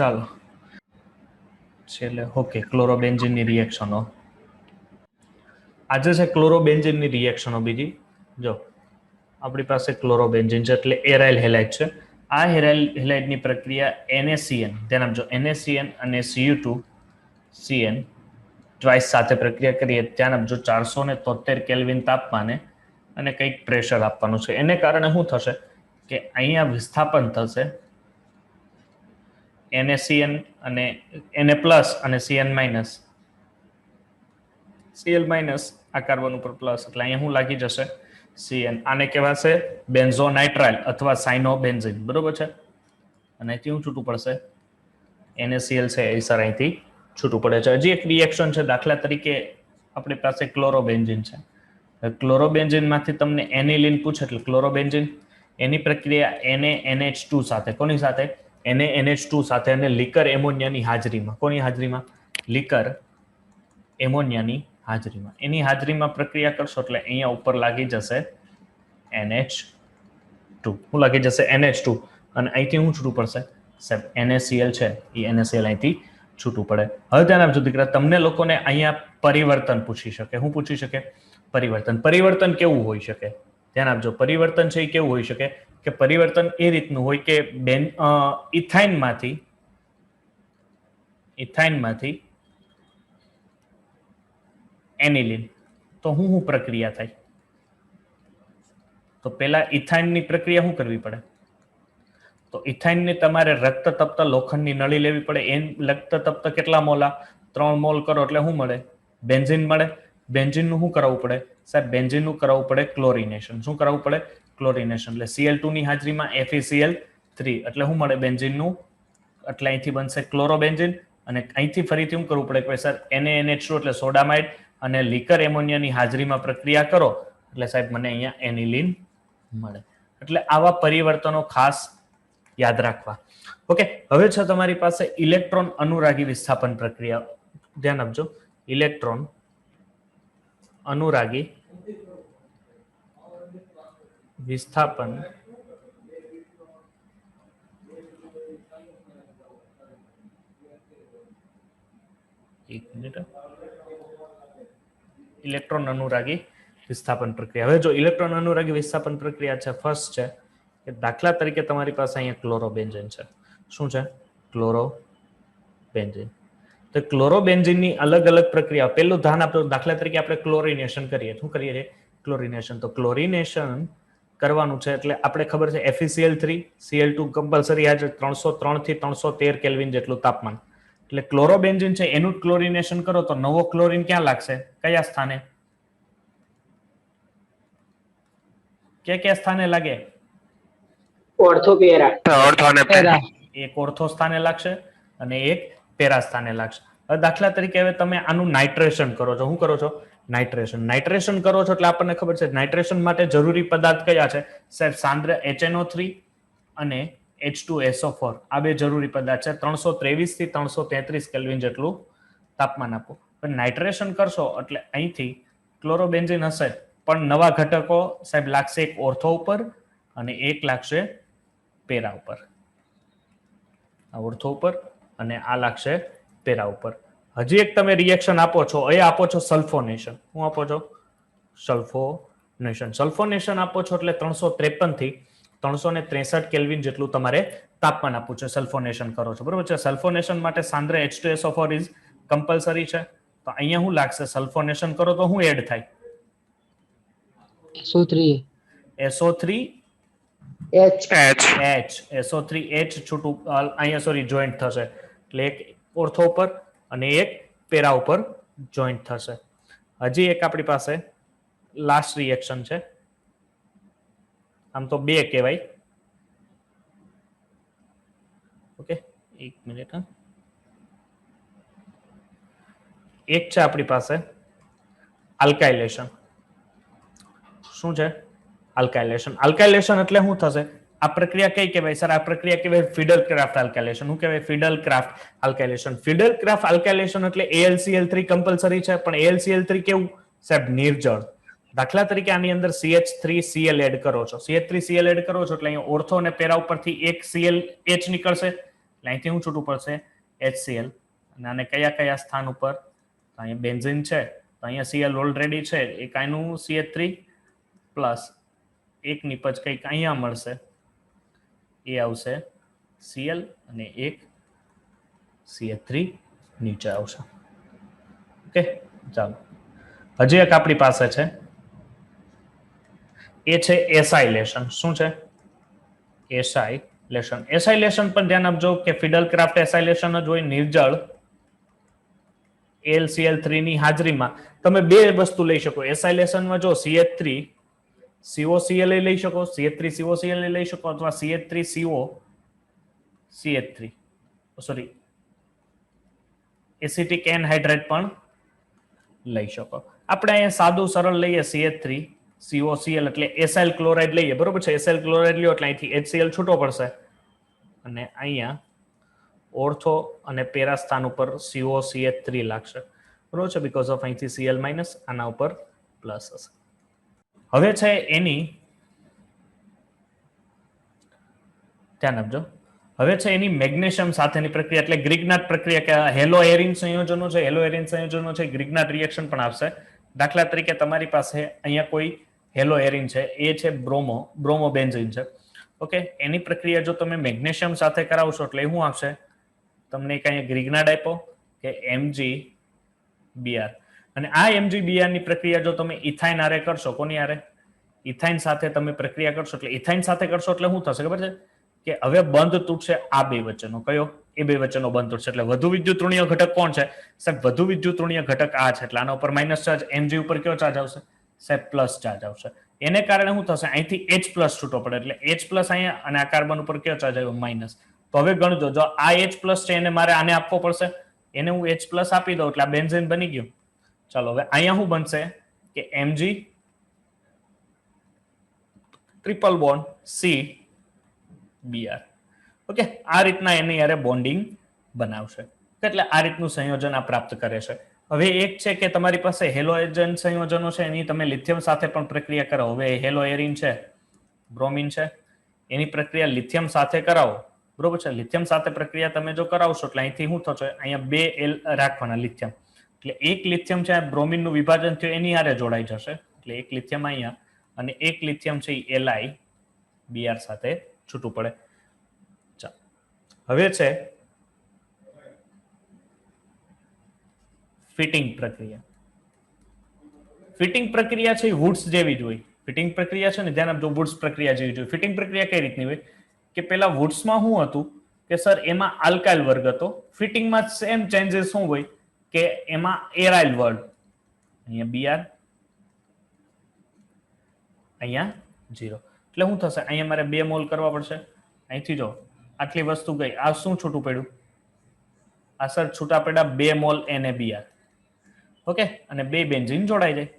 ચાલો છેલ્લે ઓકે ક્લોરોબેન્ઝીનની રિએક્શનો આજે છે ક્લોરોબેન્ઝીનની રિએક્શનો બીજી જો આપણી પાસે ક્લોરોબેન્ઝીન છે એટલે એરાઇલ હેલાઇડ છે આ એરાઇલ હેલાઇડની પ્રક્રિયા NaCN ધ્યાન આપજો NaCN અને Cu2CN ટ્વાઇસ સાથે પ્રક્રિયા કરીએ ધ્યાન આપજો 473 કેલ્વિન તાપમાને અને કંઈક પ્રેશર આપવાનું છે એને કારણે શું થશે કે અહીંયા વિસ્થાપન થશે NaCN અને Na પ્લસ અને Cn માઇનસ Cl માઇનસ આ કાર્બન ઉપર પ્લસ એટલે અહીંયા શું લાગી જશે Cn આને કહેવાશે બેન્ઝોનાઇટ્રાઇલ અથવા સાયનોબેન્ઝીન બરોબર છે અને અહીંથી શું છૂટું પડશે NaCl છે એ સર અહીંથી છૂટું પડે છે હજી એક રિએક્શન છે દાખલા તરીકે આપણી પાસે ક્લોરોબેન્ઝીન છે ક્લોરોબેન્ઝીનમાંથી તમને એનિલિન પૂછે એટલે ક્લોરોબેન્ઝીન એની પ્રક્રિયા NaNH2 સાથે કોની સાથે NaNH2 સાથે અને લિકર એમોનિયાની હાજરીમાં કોની હાજરીમાં લિકર એમોનિયાની હાજરીમાં એની હાજરીમાં પ્રક્રિયા કરશો એટલે અહીંયા ઉપર લાગી જશે NH2 શું લાગી જશે NH2 અને અહીંથી શું છૂટું પડશે સાહેબ NaCl છે એ NaCl અહીંથી છૂટું પડે હવે ધ્યાન આપજો દીકરા તમને લોકોને અહીંયા પરિવર્તન પૂછી શકે શું પૂછી શકે પરિવર્તન કેવું હોઈ શકે ધ્યાન આપજો પરિવર્તન છે એ કેવું હોઈ શકે કે પરિવર્તન એ રીતનું હોય કે ઇથાઇનમાંથી એનિલિન તો શું પ્રક્રિયા થાય તો પહેલા ઇથાઇનની પ્રક્રિયા શું કરવી પડે તો ઇથાઇનને તમારે રક્ત તપ્ત લોખંડની નળી લેવી પડે એ રક્ત તપ્ત કેટલા મોલા 3 મોલ કરો એટલે શું મળે બેન્ઝીન મળે બેન્ઝીનનું શું કરાવવું પડે સાહેબ બેન્ઝીનનું કરાવવું પડે ક્લોરિનેશન શું કરાવવું પડે ક્લોરિનેશન એટલે Cl2 ની હાજરીમાં FeCl3 એટલે શું મળે બેન્ઝીનનું એટલે અહીંથી બનશે ક્લોરોબેન્ઝીન અને અહીંથી ફરીથી શું કરવું પડે કે સર NaNH2 એટલે સોડામાઇડ અને લિકર એમોનિયાની હાજરીમાં પ્રક્રિયા કરો એટલે સાહેબ મને અહીંયા એનિલિન મળે એટલે આવા પરિવર્તનો ખાસ યાદ રાખવા ઓકે હવે છે તમારી પાસે ઇલેક્ટ્રોન અનુરાગી વિસ્થાપન પ્રક્રિયા ધ્યાન આપજો ઇલેક્ટ્રોન અનુરાગી વિસ્થાપન એક મિનિટ ઇલેક્ટ્રોન અનુરાગી વિસ્થાપન પ્રક્રિયા હવે જો ઇલેક્ટ્રોન અનુરાગી વિસ્થાપન પ્રક્રિયા છે ફર્સ્ટ છે કે દાખલા તરીકે તમારી પાસે અહીંયા ક્લોરોબેન્ઝીન છે શું છે ક્લોરોબેન્ઝીન તો ક્લોરોબેન્ઝીનની અલગ અલગ પ્રક્રિયા પહેલું ધ્યાન આપો દાખલા તરીકે આપણે ક્લોરિનેશન કરીએ શું કરીએ છીએ ક્લોરિનેશન તો ક્લોરિનેશન કરવાનું છે એટલે આપણે ખબર છે FeCl3 Cl2 કમ્પલસરી આજે 303 થી 313 કેલ્વિન જેટલું તાપમાન એટલે ક્લોરોબેન્ઝીન છે એનું ક્લોરિનેશન કરો તો નવો ક્લોરીન ક્યાં લાગશે કયા સ્થાને કયા સ્થાને લાગે ઓર્થો પેરા એક ઓર્થો સ્થાને લાગશે અને એક પેરા સ્થાને લાગશે હવે દાખલા તરીકે હવે તમે આનું નાઇટ્રેશન કરો છો શું કરો છો નાઇટ્રેશન કરો છો એટલે આપણને ખબર છે નાઇટ્રેશન માટે જરૂરી પદાર્થ કયા છે સાહેબ સાંદ્ર HNO3 અને H2SO4 આ બે જરૂરી પદાર્થ છે 323 થી 333 કેલ્વિન જેટલું તાપમાન આપો પણ નાઇટ્રેશન કરશો એટલે અહીંથી ક્લોરોબેન્ઝીન હશે પણ નવા ઘટકો સાહેબ લાગશે એક ઓર્થો ઉપર અને એક લાગશે પેરા ઉપર આ ઓર્થો ઉપર અને આ લાગશે પેરા ઉપર હજી એક તમે રિએક્શન આપો છો એ આપો છો સલ્ફોનેશન શું આપો છો સલ્ફોનેશન આપો છો એટલે 353 થી 363 કેલ્વિન જેટલું તમારે તાપમાન આપવું છે સલ્ફોનેશન કરો છો બરોબર છે સલ્ફોનેશન માટે સાંદ્ર H2SO4 ઇઝ કમ્પલસરી છે તો અહીંયા શું લાગશે સલ્ફોનેશન કરો તો શું એડ થાય SO3H છૂટું અહીંયા સોરી જોઈન્ટ થશે એટલે એક ઓર્થો ઉપર અને એક પેરા ઉપર જોઈન્ટ થશે હજી એક આપણી પાસે લાસ્ટ રિએક્શન છે આમ તો બે કહેવાય ઓકે એક મિનિટ એક છે આપણી પાસે આલ્કાઇલેશન શું છે આલ્કાઇલેશન એટલે શું થશે આ પ્રક્રિયા કઈ કહેવાય સર આ પ્રક્રિયા કહેવાય ફિડલ-ક્રાફ્ટ આલ્કાઇલેશન શું કહેવાય ફિડલ-ક્રાફ્ટ આલ્કાઇલેશન એટલે AlCl3 કમ્પલસરી છે પણ AlCl3 કેવું સાહેબ નિર્જળ દાખલા તરીકે આની અંદર CH3Cl એડ કરો છો CH3Cl એડ કરો છો એટલે અહીંયા ઓર્થો અને પેરા ઉપરથી એક ClH નીકળશે અહીંથી શું છૂટું પડશે HCl અને આને કયા કયા સ્થાન ઉપર અહીંયા બેન્ઝીન છે તો અહીંયા Cl ઓલરેડી છે એક આનું CH3 પ્લસ એક નિપજ કંઈક અહીંયા મળશે એ આવશે Cl અને એક CH3 નીચે આવશે ઓકે ચાલો હજી એક આપણી પાસે છે એ છે એસાઇલેશન શું છે એસાઇલેશન પર ધ્યાન આપજો કે ફિડલક્રાફ્ટ એસાઇલેશન જ હોય નિર્જળ AlCl3 ની હાજરીમાં તમે બે વસ્તુ લઈ શકો એસાઇલેશનમાં જો CH3 COCl લઈ શકો CH3COCl લઈ શકો અથવા CH3CO CH3 sorry acetic anhydrate પણ લઈ શકો આપણે અહીંયા સાદું સરળ લઈએ CH3COCl એટલે એસાઇલ ક્લોરાઇડ લઈએ બરોબર છે એસાઇલ ક્લોરાઇડ લ્યો એટલે અહીંથી HCl છૂટો પડશે અને અહીંયા ઓર્થો અને પેરા સ્થાન ઉપર COCH3 લાગશે બરોબર છે બીકોઝ ઓફ અહીંથી Cl માઇનસ આના ઉપર પ્લસ હશે હવે છે એની ધ્યાન આપજો હવે છે એની મેગ્નેશિયમ સાથેની પ્રક્રિયા એટલે ગ્રિગ્નાટ પ્રક્રિયા કે હેલો એરિન સંયોજનો છે હેલો એરિન સંયોજનો છે ગ્રિગ્નાટ રિએક્શન પણ આવશે દાખલા તરીકે તમારી પાસે અહીંયા કોઈ હેલો એરિન છે એ છે બ્રોમો બેન્ઝીન છે ઓકે એની પ્રક્રિયા જો તમે મેગ્નેશિયમ સાથે કરાવશો એટલે શું આવશે તમને એક અહીંયા ગ્રિગ્નાટ આપ્યો કે MgBr અને આ MgBr ની પ્રક્રિયા જો તમે ઇથાઇન આરે કરશો કોની આરે ઇથાઇન સાથે તમે પ્રક્રિયા કરશો એટલે ઇથાઇન સાથે કરશો એટલે શું થશે ખબર છે કે હવે બંધ તૂટશે આ બે વચ્ચેનો કયો એ બે વચ્ચેનો બંધ તૂટશે એટલે વધુ વિદ્યુતઋણીય ઘટક કોણ છે સાહેબ વધુ વિદ્યુતઋણીય ઘટક આ છે એટલે આના ઉપર માઇનસ ચાર્જ Mg ઉપર કયો ચાર્જ આવશે સાહેબ પ્લસ ચાર્જ આવશે એને કારણે શું થશે અહીંથી H પ્લસ છૂટો પડે એટલે H પ્લસ અહીંયા અને આ કાર્બન ઉપર કયો ચાર્જ આવ્યો માઇનસ તો હવે ગણજો જો આ H પ્લસ છે એને મારે આને આપવો પડશે એને હું H પ્લસ આપી દઉં એટલે આ બેન્ઝીન બની ગયું ચાલો હવે અહીંયા શું બનશે કે Mg triple bond CBr okay આ રીતના એની યારે બોન્ડિંગ બનાવશે એટલે આ રીતનું સંયોજન આ પ્રાપ્ત કરે છે હવે એક છે કે તમારી પાસે હેલોજન સંયોજનો છે એની તમે લિથિયમ સાથે પણ પ્રક્રિયા કરો હવે હેલો એરિન છે બ્રોમિન છે એની પ્રક્રિયા લિથિયમ સાથે કરાવો બરોબર છે લિથિયમ સાથે પ્રક્રિયા તમે જો કરાવશો એટલે અહીંથી શું થશે અહીંયા બે L રાખવાના લિથિયમ એટલે એક લિથિયમ છે બ્રોમિન નું વિભાજન થયું એની હારે જોડાઈ જશે એટલે એક લિથિયમ અહીંયા અને એક લિથિયમ છે LiBr સાથે છૂટું પડે હવે છે ફિટિંગ પ્રક્રિયા છે વુડ્સ જેવી જ હોય ફિટિંગ પ્રક્રિયા છે ને ધ્યાન આપજો વુડ્સ પ્રક્રિયા જેવી જ હોય ફિટિંગ પ્રક્રિયા કઈ રીતની હોય કે પેલા વુડ્સમાં શું હતું કે સર એમાં આલ્કાઇલ વર્ગ હતો ફિટિંગમાં સેમ ચેન્જીસ શું હોય કે એમાં એરાઇલ વર્ગ અહીંયા Br અહીંયા 0 એટલે શું થશે અહીંયા મારે 2 મોલ કરવા પડશે અહીંથી જો આટલી વસ્તુ ગઈ આ શું છૂટું પડ્યું આ સર છૂટા પડ્યા 2 મોલ NaBr ઓકે અને બે બેન્ઝીન જોડાઈ જાય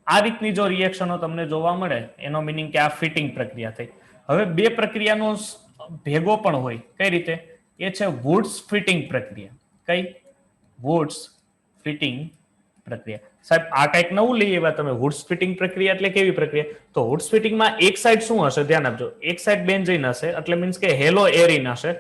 આ રીતની જો રિએક્શનો તમને જોવા મળે એનો મીનિંગ કે આ ફિટિંગ પ્રક્રિયા થઈ હવે બે પ્રક્રિયાનો ભેગો પણ હોય કઈ રીતે એ છે વુડ્સ ફિટિંગ પ્રક્રિયા કઈ વુડ્સ ફિટિંગ પ્રક્રિયા સાહેબ આ કઈક નવું લઈએ એવા તમે વુડ્સ ફિટિંગ પ્રક્રિયા એટલે કેવી પ્રક્રિયા તો વુડ્સ ફિટિંગમાં એક સાઈડ શું હશે ધ્યાન આપજો એક સાઈડ બેન્ઝીન હશે એટલે મીન્સ કે હેલો એરિન હશે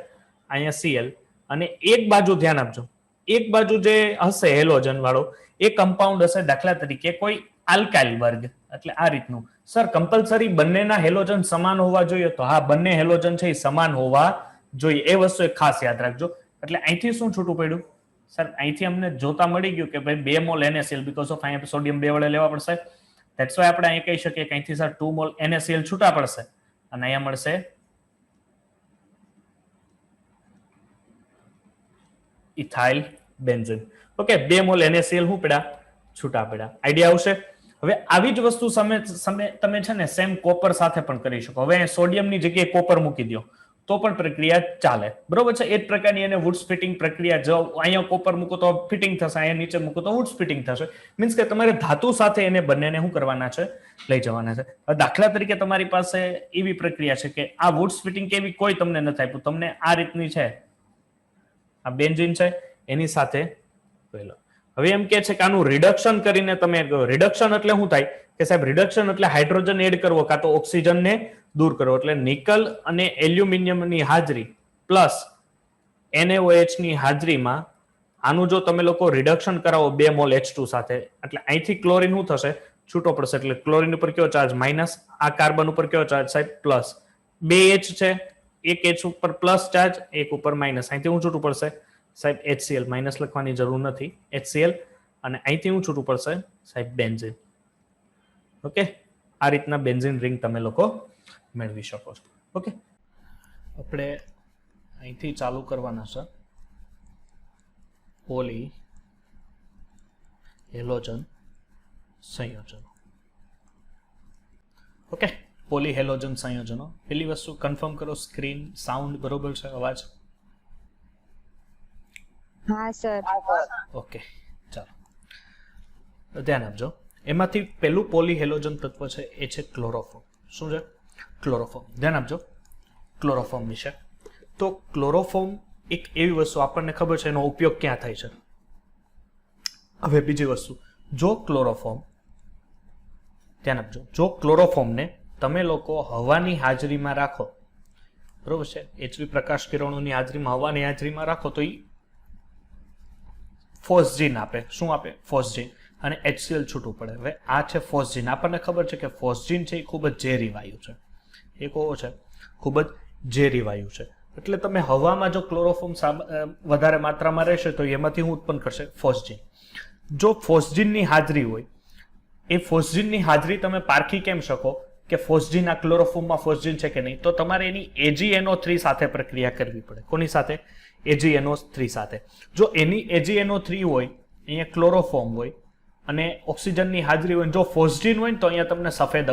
અહીંયા Cl અને એક બાજુ ધ્યાન આપજો એક બાજુ જે હશે હેલોજન વાળો એ કમ્પાઉન્ડ હશે દાખલા તરીકે કોઈ આલ્કાઇલ વર્ગ એટલે આ રીતનું સર કમ્પલસરી બંનેના હેલોજન સમાન હોવા જોઈએ તો હા બંને હેલોજન છે એ સમાન હોવા જોઈએ એ વસ્તુ એક ખાસ યાદ રાખજો એટલે અહીંથી શું છૂટું પડ્યું સર અહીંથી અમને જોતા મળી ગયું કે ભાઈ 2 મોલ NaCl બીકોઝ ઓફ અહીંયા સોડિયમ 2 વડે લેવા પડશે ધેટ્સ વાય આપણે અહીં કહી શકીએ કે અહીંથી સર 2 મોલ NaCl છૂટા પડશે અને અહીંયા મળશે ethyl benzene okay 2 mall NaCl હું પડ્યા છૂટા પડ્યા આઈડિયા આવશે હવે આવી જ વસ્તુ તમે છે ને સેમ કોપર સાથે પણ કરી શકો હવે સોડિયમની જગ્યાએ કોપર મૂકી દો તો પણ પ્રક્રિયા ચાલે બરોબર છે એ જ પ્રકારની એને વુડ્સ ફિટિંગ પ્રક્રિયા જો અહીંયા કોપર મૂકો તો ફિટિંગ થશે અહીંયા નીચે મૂકો તો વુડ્સ ફિટિંગ થશે મીન્સ કે તમારે ધાતુ સાથે એને બંનેને શું કરવાના છે લઈ જવાના છે દાખલા તરીકે તમારી પાસે એવી પ્રક્રિયા છે કે આ વુડ્સ ફિટિંગ કેવી કોઈ તમને નથી આપ્યું તમને આ રીતની છે આ બેન્ઝીન છે એની સાથે હવે એમ કે છે કે આનું રિડક્શન કરીને તમે રિડક્શન એટલે શું થાય કે સાહેબ રિડક્શન એટલે હાઇડ્રોજન એડ કરવો કાં તો ઓક્સિજન ને દૂર કરવો એટલે નિકલ અને એલ્યુમિનિયમની હાજરી પ્લસ NaOH ની હાજરીમાં આનું જો તમે લોકો રિડક્શન કરાવો 2 મોલ H2 સાથે એટલે અહીંથી ક્લોરીન શું થશે છૂટો પડશે એટલે ક્લોરીન ઉપર કયો ચાર્જ માઇનસ આ કાર્બન ઉપર કયો ચાર્જ સાહેબ પ્લસ 2 H છે એક H ઉપર પ્લસ ચાર્જ એક ઉપર માઇનસ અહીંથી હું છૂટું પડશે સાહેબ HCl માઇનસ લખવાની જરૂર નથી HCl અને અહીંથી હું છૂટું પડશે સાહેબ બેન્ઝીન ઓકે આ રીતના બેન્ઝીન રિંગ તમે લોકો મેળવી શકો છો ઓકે આપણે અહીંથી ચાલુ કરવાના છે પોલી હેલોજન સંયોજનો ઓકે પોલી હેલોજન સંયોજનો પેલી વસ્તુ કન્ફર્મ કરો સ્ક્રીન સાઉન્ડ બરોબર છે અવાજ હા સર ઓકે ચાલો ધ્યાન આપજો એમાંથી પેલું પોલી હેલોજન તત્વ છે એ છે ક્લોરોફોર્મ શું છે ક્લોરોફોર્મ ધ્યાન આપજો ક્લોરોફોર્મ વિશે તો ક્લોરોફોર્મ એક એવી વસ્તુ આપણને ખબર છે એનો ઉપયોગ ક્યાં થાય છે હવે બીજી વસ્તુ જો ક્લોરોફોર્મ ધ્યાન આપજો જો ક્લોરોફોર્મને તમે લોકો હવાની હાજરીમાં રાખો બરોબર છે HV પ્રકાશ કિરણોની હાજરીમાં હવાની હાજરીમાં રાખો તો એ ફોસ્જીન આપે શું આપે ફોસ્જીન અને HCl છૂટું પડે હવે આ છે ફોસ્જીન આપણને ખબર છે કે ફોસ્જીન છે એ ખૂબ જ ઝેરી વાયુ છે એ કેવો છે ખૂબ જ ઝેરી વાયુ છે એટલે તમે હવામાં જો ક્લોરોફોર્મ વધારે માત્રામાં રહેશે તો એમાંથી શું ઉત્પન્ન કરશે ફોસ્જીન જો ફોસ્જીનની હાજરી હોય એ ફોસ્જીનની હાજરી તમે પારખી કેમ શકો કે ફોસ્જીન આ ક્લોરોફોર્મમાં ફોસ્જીન છે કે નહીં તો તમારે એની AgNO3 સાથે પ્રક્રિયા કરવી પડે કોની સાથે AgNO3 સાથે જો એની AgNO3 હોય અહીંયા ક્લોરોફોર્મ હોય અને ઓક્સિજનની હાજરી હોય જો ફોસ્જીન હોય તો અહીંયા તમને સફેદ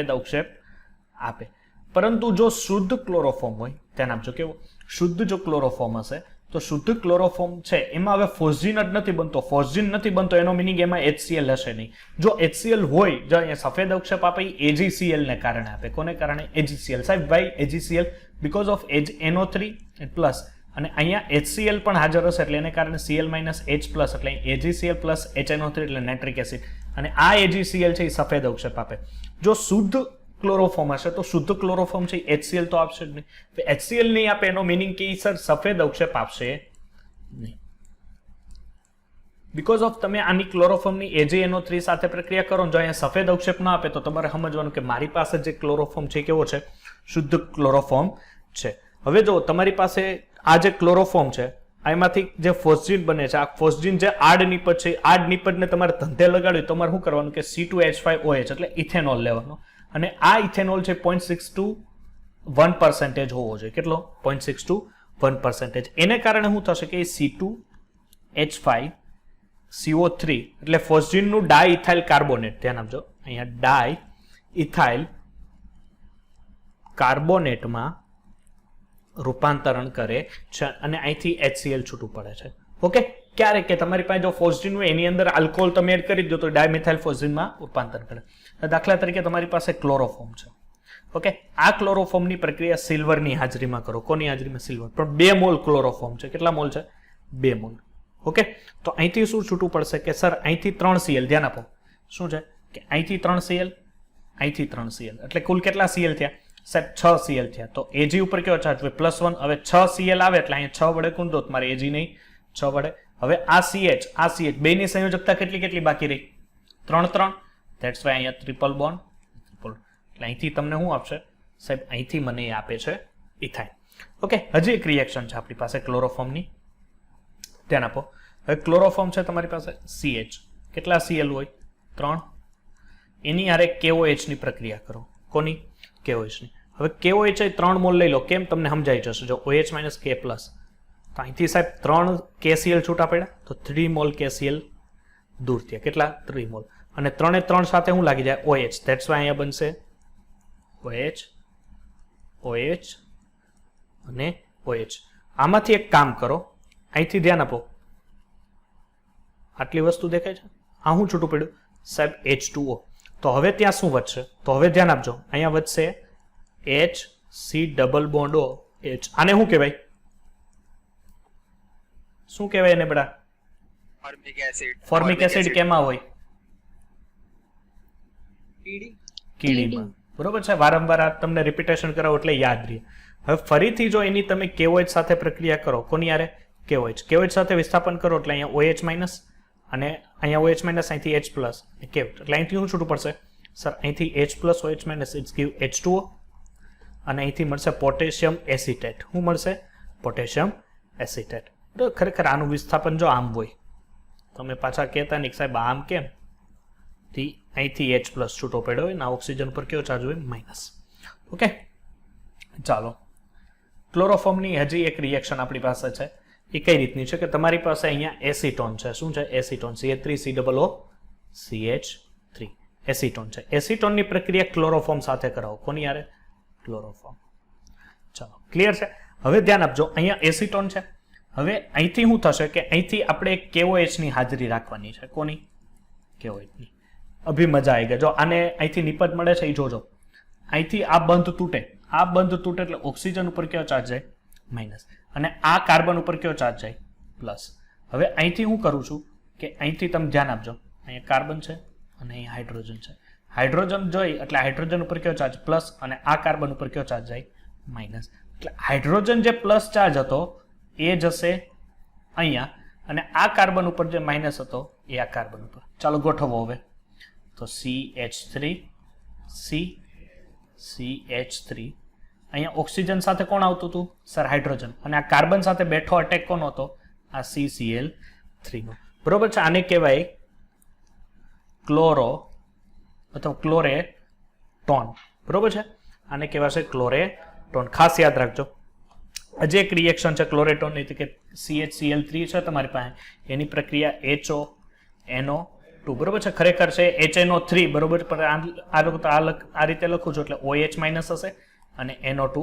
અવક્ષેપ આપે પરંતુ જો શુદ્ધ ક્લોરોફોર્મ હોય ધ્યાન આપજો કેવું શુદ્ધ જો ક્લોરોફોર્મ હશે તો શુદ્ધ ક્લોરોફોર્મ છે એમાં હવે ફોસ્જીન જ નથી બનતો ફોસ્જીન નથી બનતો એનો મિનિંગ એમાં HCl હશે નહીં જો HCl હોય જો અહીંયા સફેદ અવક્ષેપ આપે AgCl ને કારણે આપે કોને કારણે AgCl સાહેબ ભાઈ AgCl because of NO3 plus અને અહીંયા HCl પણ હાજર હશે એટલે એને કારણે Cl H પ્લસ એટલે AgCl પ્લસ HNO3 એટલે નાઇટ્રિક એસિડ અને આ AgCl છે એ સફેદ અવક્ષેપ આપે જો શુદ્ધ ક્લોરોફોર્મ હશે તો શુદ્ધ ક્લોરોફોર્મ છે HCl તો આપશે જ નહીં HCl નહીં આપે એનો મિનિંગ કે સર સફેદ અવક્ષેપ આપશે નહીં બીકોઝ ઓફ તમે આની ક્લોરોફોર્મની AgNO3 સાથે પ્રક્રિયા કરો જો અહીંયા સફેદ અવક્ષેપ ના આપે તો તમારે સમજવાનું કે મારી પાસે જે ક્લોરોફોર્મ છે કેવો છે શુદ્ધ ક્લોરોફોર્મ છે હવે જો તમારી પાસે આ જે ક્લોરોફોર્મ છે આમાંથી જે ફોસ્જીન બને છે આ ફોસ્જીન જે આડ નિપજ છે આડ નિપજને તમારે ધંધે લગાડ્યું તમારે શું કરવાનું કે C2H5OH એટલે ઇથેનોલ લેવાનો અને આ ઇથેનોલ છે 0.621% હોવો જોઈએ કેટલો 0.621% એને કારણે શું થશે કે C2H5CO3 એટલે ફોસ્જીનનું ડાઇથાઇલ કાર્બોનેટ ધ્યાન આપજો અહીંયા ડાઇથાઇલ કાર્બોનેટમાં રૂપાંતરણ કરે છે અને અહીંથી HCl છૂટું પડે છે ઓકે ક્યારે કે તમારી પાસે જો ફોસ્જીન હોય એની અંદર આલ્કોહોલ તમે એડ કરી દો તો ડાયમિથાઇલ ફોસ્જીનમાં રૂપાંતર કરે દાખલા તરીકે તમારી પાસે ક્લોરોફોર્મ છે ઓકે આ ક્લોરોફોર્મની પ્રક્રિયા સિલ્વરની હાજરીમાં કરો કોની હાજરીમાં સિલ્વર પણ 2 મોલ ક્લોરોફોર્મ છે કેટલા મોલ છે 2 મોલ ઓકે તો અહીંથી શું છૂટું પડશે કે સર અહીંથી 3Cl ધ્યાન આપો શું છે કે અહીંથી 3Cl અહીંથી 3Cl એટલે કુલ કેટલા Cl થયા સાહેબ 6Cl થયા તો Ag ઉપર કેવો ચાર્જ હોય +1 હવે 6Cl આવે એટલે અહીંયા 6 વડે ગુણ દો તમારે Ag નહીં 6 વડે હવે આ CH બેની સંયોજકતા કેટલી બાકી રહી 3 ધેટ્સ વાય અહીંયા ટ્રિપલ બોન્ડ એટલે અહીંથી તમને શું આપશે સાહેબ અહીંથી મને એ આપે છે ઇથાઇલ ઓકે હજી એક રિએક્શન છે આપણી પાસે ક્લોરોફોર્મની ધ્યાન આપો હવે ક્લોરોફોર્મ છે તમારી પાસે CH કેટલા Cl હોય 3 એની હારે KOH ની પ્રક્રિયા કરો કોની KOH ની હવે KOH એ 3 મોલ લઈ લો કેમ તમને સમજાઈ જશે જો OH - K પ્લસ તો અહીંથી સાહેબ 3 KCl છૂટા પડ્યા તો 3 મોલ KCl દૂર થયા કેટલા 3 મોલ અને 3 સાથે શું લાગી જાય OH ધેટ્સ વાય અહીંયા બનશે OH અને OH આમાંથી એક કામ કરો અહીંથી ધ્યાન આપો આટલી વસ્તુ દેખાય છે આ શું છૂટું પડ્યું સાહેબ H2O તો હવે ત્યાં શું વધશે તો હવે ધ્યાન આપજો અહીંયા વધશે HC double bond O H આને શું કહેવાય એને બેટા ફોર્મિક એસિડ કેમાં હોય? કીડીમાં. બરોબર છે. વારંવાર આ તમને રિપીટેશન કરાવો એટલે યાદ રહે. હવે ફરીથી જો એની તમે KOH સાથે પ્રક્રિયા કરો, કોની યારે? KOH સાથે વિસ્થાપન કરો એટલે અહીંયા OH માઇનસ અને અહીંયા OH માઇનસ, અહીંથી H પ્લસ, એટલે અહીંથી શું છૂટું પડશે સર? અહીંથી H plus OH minus it's give H2O અને અહીંથી મળશે પોટેશિયમ એસિટેટ. શું મળશે? Potassium acetate. તો ખરેખર આનું વિસ્થાપન જો આમ હોય, તમે પાછા કહેતા નહીં સાહેબ આમ કેમ? અહીંથી H પ્લસ છૂટો પડ્યો હોય ને ઓક્સિજન પર કેવો ચાર્જ હોય? માઇનસ. ઓકે, ચાલો ક્લોરોફોર્મની હજી એક રિએક્શન આપણી પાસે છે. એ કઈ રીતની છે કે તમારી પાસે અહીંયા એસિટોન છે. શું છે? એસિટોન. CH3COO CH3 એસિટોન છે. એસિટોનની પ્રક્રિયા ક્લોરોફોર્મ સાથે કરાવો. કોની યારે? ક્લોરોફોર્મ. ચાલો ક્લિયર છે. હવે ધ્યાન આપજો, અહીંયા એસિટોન છે. હવે અહીંથી શું થશે કે અહીંથી આપણે KOH ની હાજરી રાખવાની છે. કોની? KOH ની. અભી મજા આવી ગઈ. જો આને અહીંથી નિપજ મળે છે એ જોજો. અહીંથી આ બંધ તૂટે, આ બંધ તૂટે એટલે ઓક્સિજન ઉપર કયો ચાર્જ જાય? માઇનસ. અને આ કાર્બન ઉપર કયો ચાર્જ જાય? પ્લસ. હવે અહીંથી હું કરું છું કે અહીંથી તમે ધ્યાન આપજો, અહીંયા કાર્બન છે અને અહીંયા હાઇડ્રોજન છે. હાઇડ્રોજન જોઈ એટલે હાઇડ્રોજન ઉપર કયો ચાર્જ? પ્લસ. અને આ કાર્બન ઉપર કયો ચાર્જ જાય? માઇનસ. એટલે હાઇડ્રોજન જે પ્લસ ચાર્જ હતો એ જશે અહીંયા અને આ કાર્બન ઉપર જે માઇનસ હતો એ આ કાર્બન ઉપર. ચાલો ગોઠવો હવે. તો CH3 CH3 અહીંયા ઓક્સિજન સાથે કોણ આવતું હતું સર? હાઇડ્રોજન. અને આ કાર્બન સાથે બેઠો અટેક કોનો હતો? આ CCl3 નો. બરોબર છે. આને કહેવાય ક્લોરો અથવા ક્લોરેટોન. બરોબર છે. આને કહેવાશે ક્લોરેટોન. ખાસ યાદ રાખજો. હજી એક રિએક્શન છે ક્લોરેટોનની કે CHCl3 છે તમારી પાસે, એની પ્રક્રિયા HONO2. બરોબર છે. ખરેખર છે HNO3. બરોબર. પણ આ રીતે લખું છું એટલે OH માઇનસ હશે અને NO2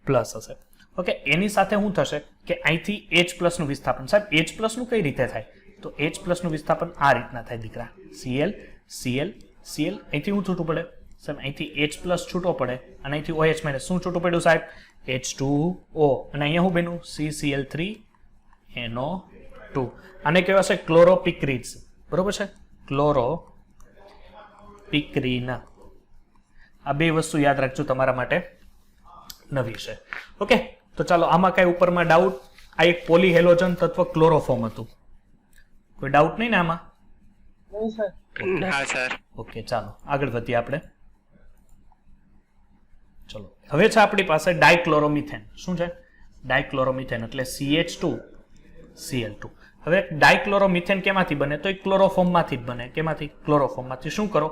પ્લસ હશે. ઓકે, એની સાથે શું થશે કે અહીંથી H પ્લસ નું વિસ્થાપન. સાહેબ H પ્લસ નું કઈ રીતે થાય? તો H પ્લસ નું વિસ્થાપન આ રીતના થાય દીકરા. Cl Cl Cl. અહીંથી શું છૂટું પડે સાહેબ? અહીંથી H પ્લસ છૂટો પડે અને અહીંથી OH માઇનસ. શું છૂટું પડ્યું સાહેબ? H2O. અને અહીંયા શું બન્યું? CCl3 NO2. આને કહેવાશે ક્લોરોપિક્રિન્સ. બરોબર છે. ક્લોરોપિક્રિન. આ બે વસ્તુ યાદ રાખજો, તમારા માટે નવી છે. ઓકે, તો ચાલો આમાં કઈ ઉપરમાં ડાઉટ? આ એક પોલીહેલોજન તત્વ ક્લોરોફોર્મ હતું. કોઈ ડાઉટ નહીં ને આમાં? હા સર. ઓકે, ચાલો આગળ વધીએ આપણે. ચલો હવે છે આપણી પાસે ડાયક્લોરોમિથેન. શું છે? ડાયક્લોરોમિથેન એટલે CH2Cl2. હવે ડાયક્લોરોમિથેન કેમાંથી બને? તો એ ક્લોરોફોર્મમાંથી જ બને. કેમાંથી? ક્લોરોફોર્મમાંથી. શું કરો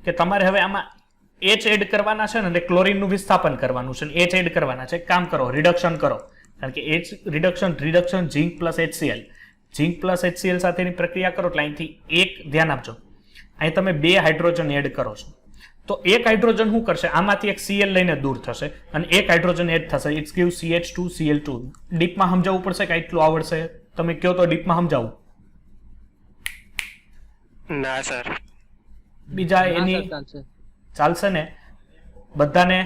કે તમારે હવે આમાં H એડ કરવાના છે ને અને ક્લોરીનનું વિસ્થાપન કરવાનું છે. H એડ કરવાના છે. કામ કરો, રિડક્શન કરો. કારણ કે H reduction zinc plus HCl. Zinc plus HCl સાથેની પ્રક્રિયા કરો એટલે અહીંથી એક, ધ્યાન આપજો, અહીં તમે 2 હાઇડ્રોજન એડ કરો છો તો એક હાઇડ્રોજન શું કરશે? આમાંથી એક Cl લઈને દૂર થશે અને એક હાઇડ્રોજન એડ થશે. It's give CH2Cl2. ડીપમાં સમજાવવું પડશે કે એટલું આવડશે? તમે કહો તો ડીપમાં સમજાવું. ના સર. બીજા એની ચાલશે ને? બધાને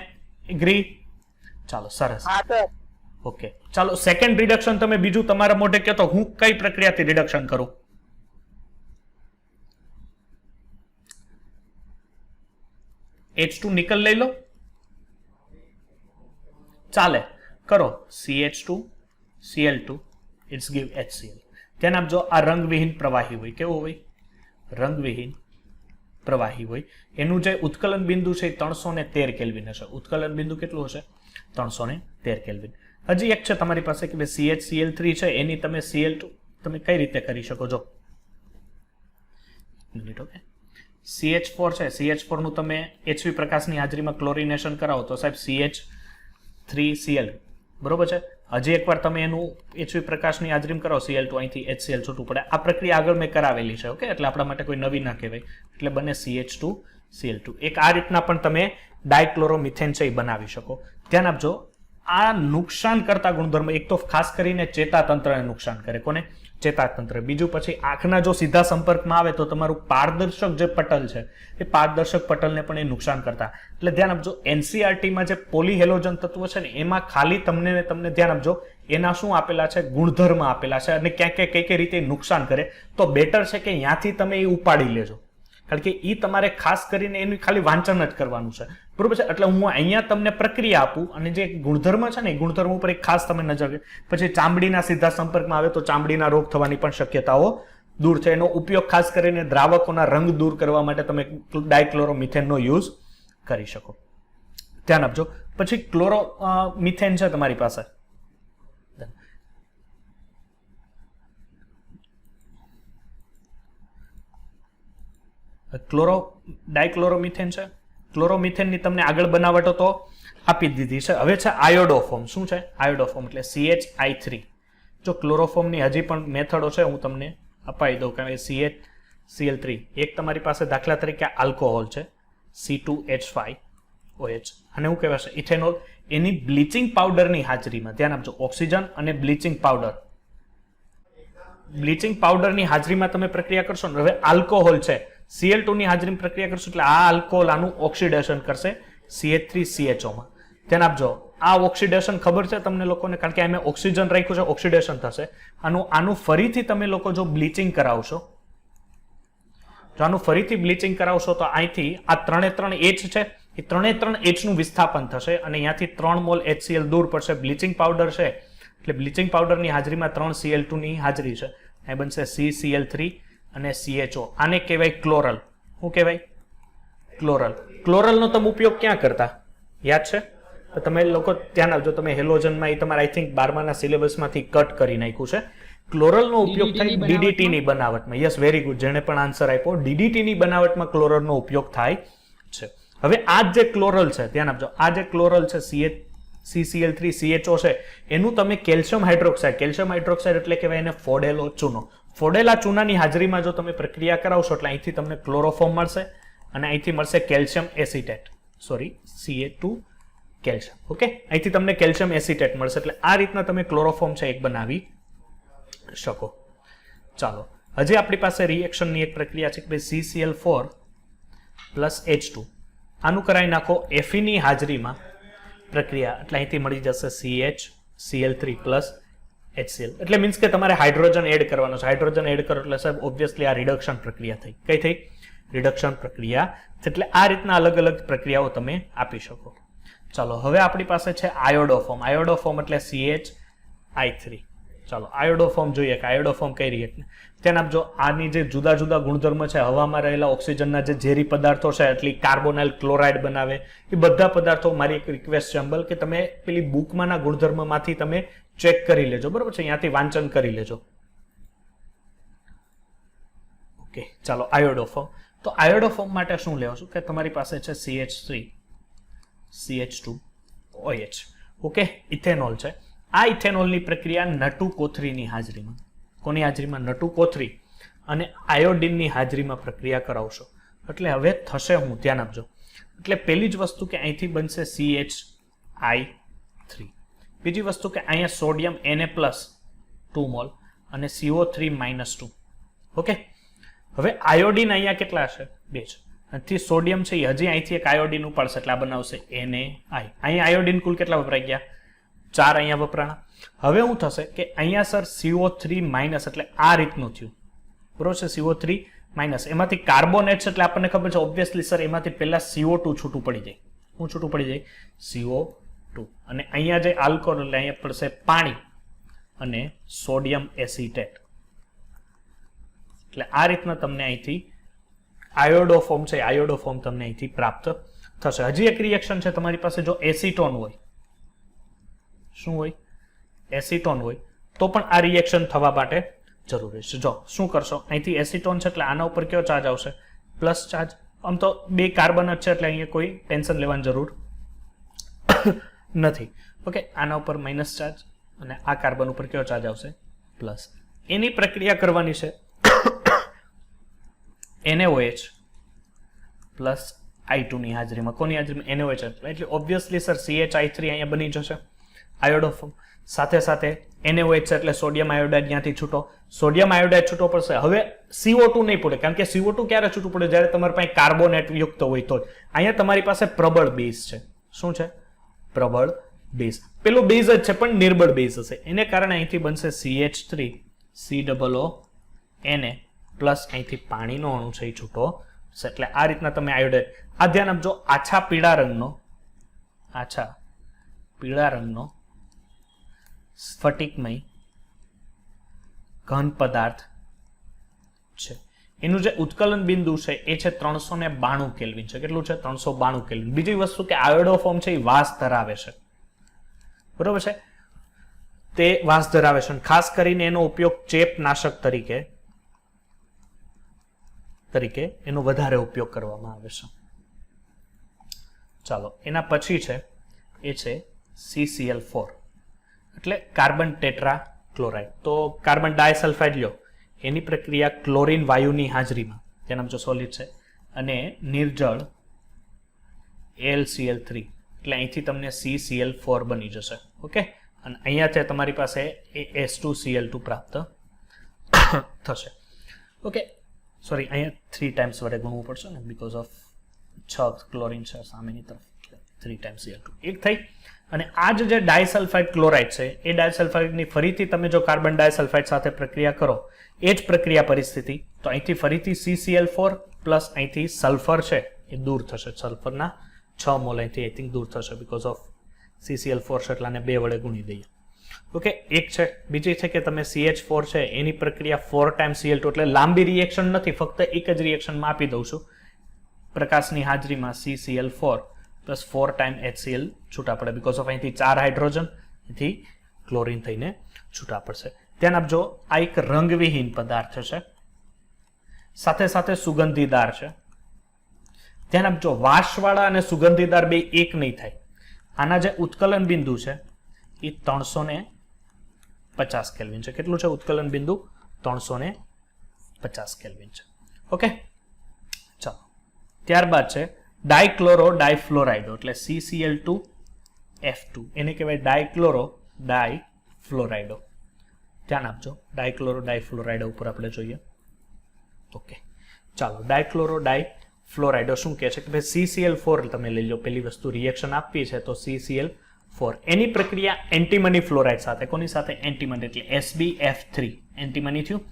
એગ્રી? ચાલો સરસ. ઓકે, ચાલો સેકન્ડ રિડક્શન તમે બીજું તમારા મોઢે કહો તો હું કઈ પ્રક્રિયાથી રિડક્શન કરું? H2 નિકલ લઈ લો, ચાલે, કરો. CH2Cl2 it's give HCl. ધ્યાન આપજો, આ રંગવિહીન પ્રવાહી હોય. કેવો હોય? રંગવિહીન પ્રવાહી હોય. એનું જે ઉત્કલન બિંદુ છે એ 313 કેલ્વિન હશે. ઉત્કલન બિંદુ કેટલું હશે? 313 કેલ્વિન. હજી એક છે તમારી પાસે કે CHCl3 છે, એની તમે Cl2 તમે કઈ રીતે કરી શકો? જો મિનિટ. ઓકે, CH4 છે, CH4 નું તમે HV પ્રકાશની હાજરીમાં ક્લોરિનેશન કરાવો તો સાહેબ CH3Cl. બરોબર છે. હજી એકવાર તમે એનું HV પ્રકાશની હાજરીમાં કરાવો Cl2, અહીંથી HCl છૂટું પડે. આ પ્રક્રિયા આગળ મેં કરાવેલી છે. ઓકે, એટલે આપણા માટે કોઈ નવી ના કહેવાય. એટલે બને CH2Cl2. એક આ રીતના પણ તમે ડાયક્લોરોમિથેન છે એ બનાવી શકો. ધ્યાન આપજો, આ નુકસાન કરતા ગુણધર્મ એક તો ખાસ કરીને ચેતાતંત્રને નુકસાન કરે. કોને? ચેતાતંત્ર. બીજું પછી આંખના જો સીધા સંપર્કમાં આવે તો તમારું પારદર્શક જે પટલ છે એ પારદર્શક પટલને પણ એ નુકસાન કરતા. એટલે ધ્યાન આપજો, એનસીઆરટીમાં જે પોલીહેલોજન તત્વો છે ને એમાં ખાલી તમને ધ્યાન આપજો એના શું આપેલા છે, ગુણધર્મ આપેલા છે અને ક્યાંક કઈ રીતે નુકસાન કરે. તો બેટર છે કે ત્યાંથી તમે એ ઉપાડી લેજો, કારણ કે એ તમારે ખાસ કરીને એનું ખાલી વાંચન જ કરવાનું છે, બરોબર છે. એટલે હું અહીંયા તમને પ્રક્રિયા આપું અને જે ગુણધર્મ છે ને એ ગુણધર્મ ઉપર એક ખાસ તમે નજર. પછી ચામડીના સીધા સંપર્કમાં આવે તો ચામડીના રોગ થવાની પણ શક્યતાઓ દૂર છે. એનો ઉપયોગ ખાસ કરીને દ્રાવકોના રંગ દૂર કરવા માટે તમે ડાયક્લોરોમિથેનનો યુઝ કરી શકો. ધ્યાન આપજો. પછી ક્લોરોમિથેન છે તમારી પાસે, ડાયક્લોરોમિથેન છે. ક્લોરોમિથેનની તમને આગળ બનાવટો તો આપી દીધી છે. હવે છે આયોડોફોર્મ. શું છે આયોડોફોર્મ? એટલે CH3. જો ક્લોરોફોર્મની હજી પણ મેથડો છે, હું તમને અપાઈ દઉં. કારણ કે CHCl3 એક તમારી પાસે દાખલા તરીકે આલ્કોહોલ છે C2H5OH, અને શું કહેવાય છે ઇથેનોલ. એની બ્લીચિંગ પાવડરની હાજરીમાં ધ્યાન આપજો, ઓક્સિજન અને બ્લીચિંગ પાવડરની હાજરીમાં તમે પ્રક્રિયા કરશો ને. હવે આલ્કોહોલ છે, Cl2 ની હાજરીમાં પ્રક્રિયા કરશો એટલે આ આલ્કોહોલ આનું ઓક્સિડેશન કરશે CH3CHO માં. ધ્યાન આપજો, આ ઓક્સિડેશન ખબર છે તમને લોકોને, કારણ કે અમે ઓક્સિજન રાખ્યું છે, ઓક્સિડેશન થશે. આનું ફરીથી તમે લોકો જો બ્લીચિંગ કરાવશો, તો તો અહીંથી આ 3 H છે, એ 3 H નું વિસ્થાપન થશે અને અહીંયાથી 3 મોલ HCl દૂર પડશે. બ્લીચિંગ પાવડર છે એટલે બ્લીચિંગ પાવડરની હાજરીમાં 3 Cl2 ની હાજરી છે, અહીં બનશે CCl3 અને CHO. આને કહેવાય ક્લોરલ. શું કહેવાય? ક્લોરલ. ક્લોરલનો તમે ઉપયોગ ક્યાં કરતા યાદ છે? તો તમે લોકો ધ્યાન આપજો, તમે હેલોજનમાં એ તમારે આઈ થિંક 12મા સિલેબસમાંથી કટ કરી નાખ્યું છે. ક્લોરલનો ઉપયોગ થાય DDT ની બનાવટમાં. યસ, વેરી ગુડ, જેણે પણ આન્સર આપ્યો. DDT ની બનાવટમાં ક્લોરલનો ઉપયોગ થાય છે. હવે આ જે ક્લોરલ છે, ધ્યાન આપજો, આ જે ક્લોરલ છે CCl3 CHO છે, એનું તમે કેલ્શિયમ હાઇડ્રોક્સાઇડ એટલે કહેવાય એને ફોડેલો ચૂનો. ફોડેલા ચૂનાની હાજરીમાં જો તમે પ્રક્રિયા કરાવશો એટલે અહીંથી તમને ક્લોરોફોર્મ મળશે અને અહીંથી મળશે calcium acetate, Ca2 calcium. Okay, અહીંથી તમને કેલ્શિયમ એસિટેટ મળશે. એટલે આ રીતના તમે ક્લોરોફોર્મ છે એક બનાવી શકો. ચાલો, હજી આપણી પાસે રિએક્શનની એક પ્રક્રિયા છે કે ભાઈ CCl4 પ્લસ H2 આનું કરાવી નાખો Fe ની હાજરીમાં પ્રક્રિયા, એટલે અહીંથી મળી જશે CHCl3 પ્લસ HCl. એટલે મીન્સ કે તમારે હાઇડ્રોજન એડ કરવાનો છે. હાઇડ્રોજન એડ કરો એટલે સાહેબ ઓબ્વિયસલી આ રિડક્શન પ્રક્રિયા થઈ. કઈ થઈ? રિડક્શન પ્રક્રિયા. એટલે આ રીતના અલગ અલગ પ્રક્રિયાઓ તમે આપી શકો. ચાલો, હવે આપણી પાસે છે આયોડોફોર્મ. આયોડોફોર્મ એટલે CHI3. ચાલો, આયોડોફોર્મ જોઈએ કે આયોડોફોર્મ કઈ રીતે. ધ્યાન આપજો, આની જે જુદા જુદા ગુણધર્મ છે, હવામાં રહેલા ઓક્સિજનના જે ઝેરી પદાર્થો છે, એટલે કાર્બોનાઇલ ક્લોરાઇડ બનાવે, એ બધા પદાર્થો. મારી એક રિક્વેસ્ટ છે અંબલ કે તમે પેલી બુકમાંના ગુણધર્મમાંથી તમે ચેક કરી લેજો, બરોબર છે, અહીંયાથી વાંચન કરી લેજો. ઓકે, ચાલો, આયોડોફોર્મ. તો આયોડોફોર્મ માટે શું લેવો છું કે તમારી પાસે છે CH3 CH2OH. ઓકે, ઇથેનોલ છે. આ ઇથેનોલની પ્રક્રિયા નટુ કોથરીની હાજરીમાં, કોની હાજરીમાં? નટુ કોથરી અને આયોડિનની હાજરીમાં પ્રક્રિયા કરાવશો એટલે હવે થશે હું, ધ્યાન આપજો. એટલે પહેલી જ વસ્તુ કે અહીંથી બનશે CHI3. બીજી વસ્તુ કે અહીંયા સોડિયમ Na+2 મોલ અને CO3 -2. ઓકે, હવે આયોડિન અહીંયા કેટલા છે? 2 છે. અહીંથી સોડિયમ છે, હજી અહીંથી એક આયોડિન ઉપાડશે એટલે આ બનાવશે NaI. અહીંયા આયોડિન કુલ કેટલા વપરાઈ ગયા? 4 અહીંયા વપરાણા. હવે શું થશે કે અહીંયા સર CO3- એટલે આ રીતનું થયું, બરોબર છે, CO3-, એમાંથી કાર્બોનેટ છે એટલે આપણને ખબર છે ઓબ્વિયસલી સર એમાંથી પહેલા CO2 છૂટું પડી જાય. શું છૂટું પડી જાય? CO2. અને અહીંયા જે આલ્કોહોલ એટલે અહીંયા પડશે પાણી અને સોડિયમ એસિટેટ. એટલે આ રીતના તમને અહીંથી આયોડોફોર્મ છે, આયોડોફોર્મ તમને અહીંથી પ્રાપ્ત થશે. હજી એક રિએક્શન છે તમારી પાસે, જો એસિટોન હોય, શું હોય? એસિટોન હોય તો પણ આ રિએક્શન થવા માટે જરૂરી છે. જો શું કરશો, અહીંથી એસિટોન છે એટલે આના ઉપર કયો ચાર્જ આવશે? Plus charge. આમ તો 2 કાર્બન જ છે એટલે અહીંયા કોઈ ટેન્શન લેવાની જરૂર નથી. ઓકે, આના ઉપર માઇનસ ચાર્જ અને આ કાર્બન ઉપર કયો ચાર્જ આવશે? પ્લસ. એની પ્રક્રિયા કરવાની છે NaOH પ્લસ I2 ની હાજરીમાં. કોની હાજરીમાં? NaOH. એટલે ઓબ્વિયસલી સર CHI3 અહીંયા બની જશે. આયોડોફોર્મ. સાથે સાથે NaOH છે એટલે સોડિયમ આયોડાઇડ ત્યાંથી છૂટો. સોડિયમ આયોડાઇડ છૂટો પડશે. હવે CO2 નહીં પડે, કારણ કે CO2 ક્યારે છૂટું પડે? જ્યારે તમારી પાસે કાર્બોનેટ યુક્ત હોય તો. અહીંયા તમારી પાસે પ્રબળ બેઝ છે. શું છે? પ્રબળ બેઝ. પેલો બેઝ જ છે પણ નિર્બળ બેઝ હશે, એને કારણે અહીંથી બનશે CH3 COO Na પ્લસ અહીંથી પાણીનો અણુ છે એ છૂટો. એટલે આ રીતના તમે આયોડાઇડ. આ ધ્યાન આપજો, આછા પીળા રંગનો સ્ફટિકમય ઘન પદાર્થ છે. એનું જે ઉત્કલન બિંદુ છે એ છે 392 કેલ્વિન છે. કેટલું છે? 392 કેલ્વિન. બીજી વસ્તુ કે આયોડોફોર્મ છે એ વાસ ધરાવે છે. બરોબર છે? તે વાસ ધરાવે છે. ખાસ કરીને એનો ઉપયોગ ચેપનાશક તરીકે એનો વધારે ઉપયોગ કરવામાં આવે છે. ચાલો, એના પછી છે એ છે CCl4 એટલે કાર્બન ટેટ્રા ક્લોરાઇડ. તો કાર્બન ડાયસલ્ફાઇડ લ્યો, એની પ્રક્રિયા ક્લોરીન વાયુની હાજરીમાં, તેના જો સોલિડ છે, અને નિર્જળ AlCl3 એટલે અહીંથી તમને CCl4 બની જશે. ઓકે, અને અહીંયાથી તમારી પાસે S2Cl2 પ્રાપ્ત થશે. ઓકે, સોરી, અહીંયા 3 ટાઈમ્સ વડે ગુણવું પડશે ને, બીકોઝ ઓફ 6 ક્લોરીન છે સામેની તરફ, 3 ટાઈમ્સ Cl2 એક થઈ. અને આ જે ડાયસલ્ફાઇડ ક્લોરાઇડ છે એ ડાયસલ્ફાઇડની ફરીથી તમે જો કાર્બન ડાયસલ્ફાઇડ સાથે પ્રક્રિયા કરો, એ જ પ્રક્રિયા પરિસ્થિતિ, તો અહીંથી ફરીથી CCl4 પ્લસ અહીંથી સલ્ફર છે એ દૂર થશે. સલ્ફરના 6 મોલ અહીંથી આઈ થિંક દૂર થશે, બીકોઝ ઓફ CCl4 છે એટલાને 2 વડે ગુણી દઈએ. ઓકે, એક છે. બીજી છે કે તમે CH4 છે એની પ્રક્રિયા 4 ટાઈમ્સ Cl2 એટલે લાંબી રિએક્શન નથી, ફક્ત એક જ રિએક્શનમાં આપી દઉં છું. પ્રકાશની હાજરીમાં CCl4 પ્લસ 4 ટાઈમ HCl છૂટા પડે, બીકોઝ ઓફ અહીંથી 4 હાઇડ્રોજન, અહીંથી ક્લોરીન થઈને છૂટા પડશે. ધ્યાન આપજો, આ એક રંગવિહીન પદાર્થ છે, સાથે સાથે સુગંધીદાર છે. ધ્યાન આપજો, વાસવાળા અને સુગંધીદાર બે એક નહીં થાય. આના જે ઉત્કલન બિંદુ છે એ 350 કેલ્વિન છે. કેટલું છે ઉત્કલન બિંદુ? 350 કેલ્વિન છે. ઓકે, ચાલો, ત્યારબાદ છે ડાયક્લોરો ડાયફ્લોરાઇડો એટલે CCl2F2, એને કહેવાય ડાયક્લોરો ડાયફ્લોરાઇડો. ધ્યાન આપજો, ડાયક્લોરો ડાયફ્લોરાઇડો ઉપર આપણે જોઈએ. ઓકે, ચાલો, ડાયક્લોરો ડાયફ્લોરાઇડો શું કહે છે કે ભાઈ CCl4 તમે લઈ લો. પેલી વસ્તુ રિએક્શન આપવી છે તો CCl4, એની પ્રક્રિયા એન્ટીમની ફ્લોરાઇડ સાથે. કોની સાથે? એન્ટીમની, એટલે SbF3 એન્ટીમની થયું.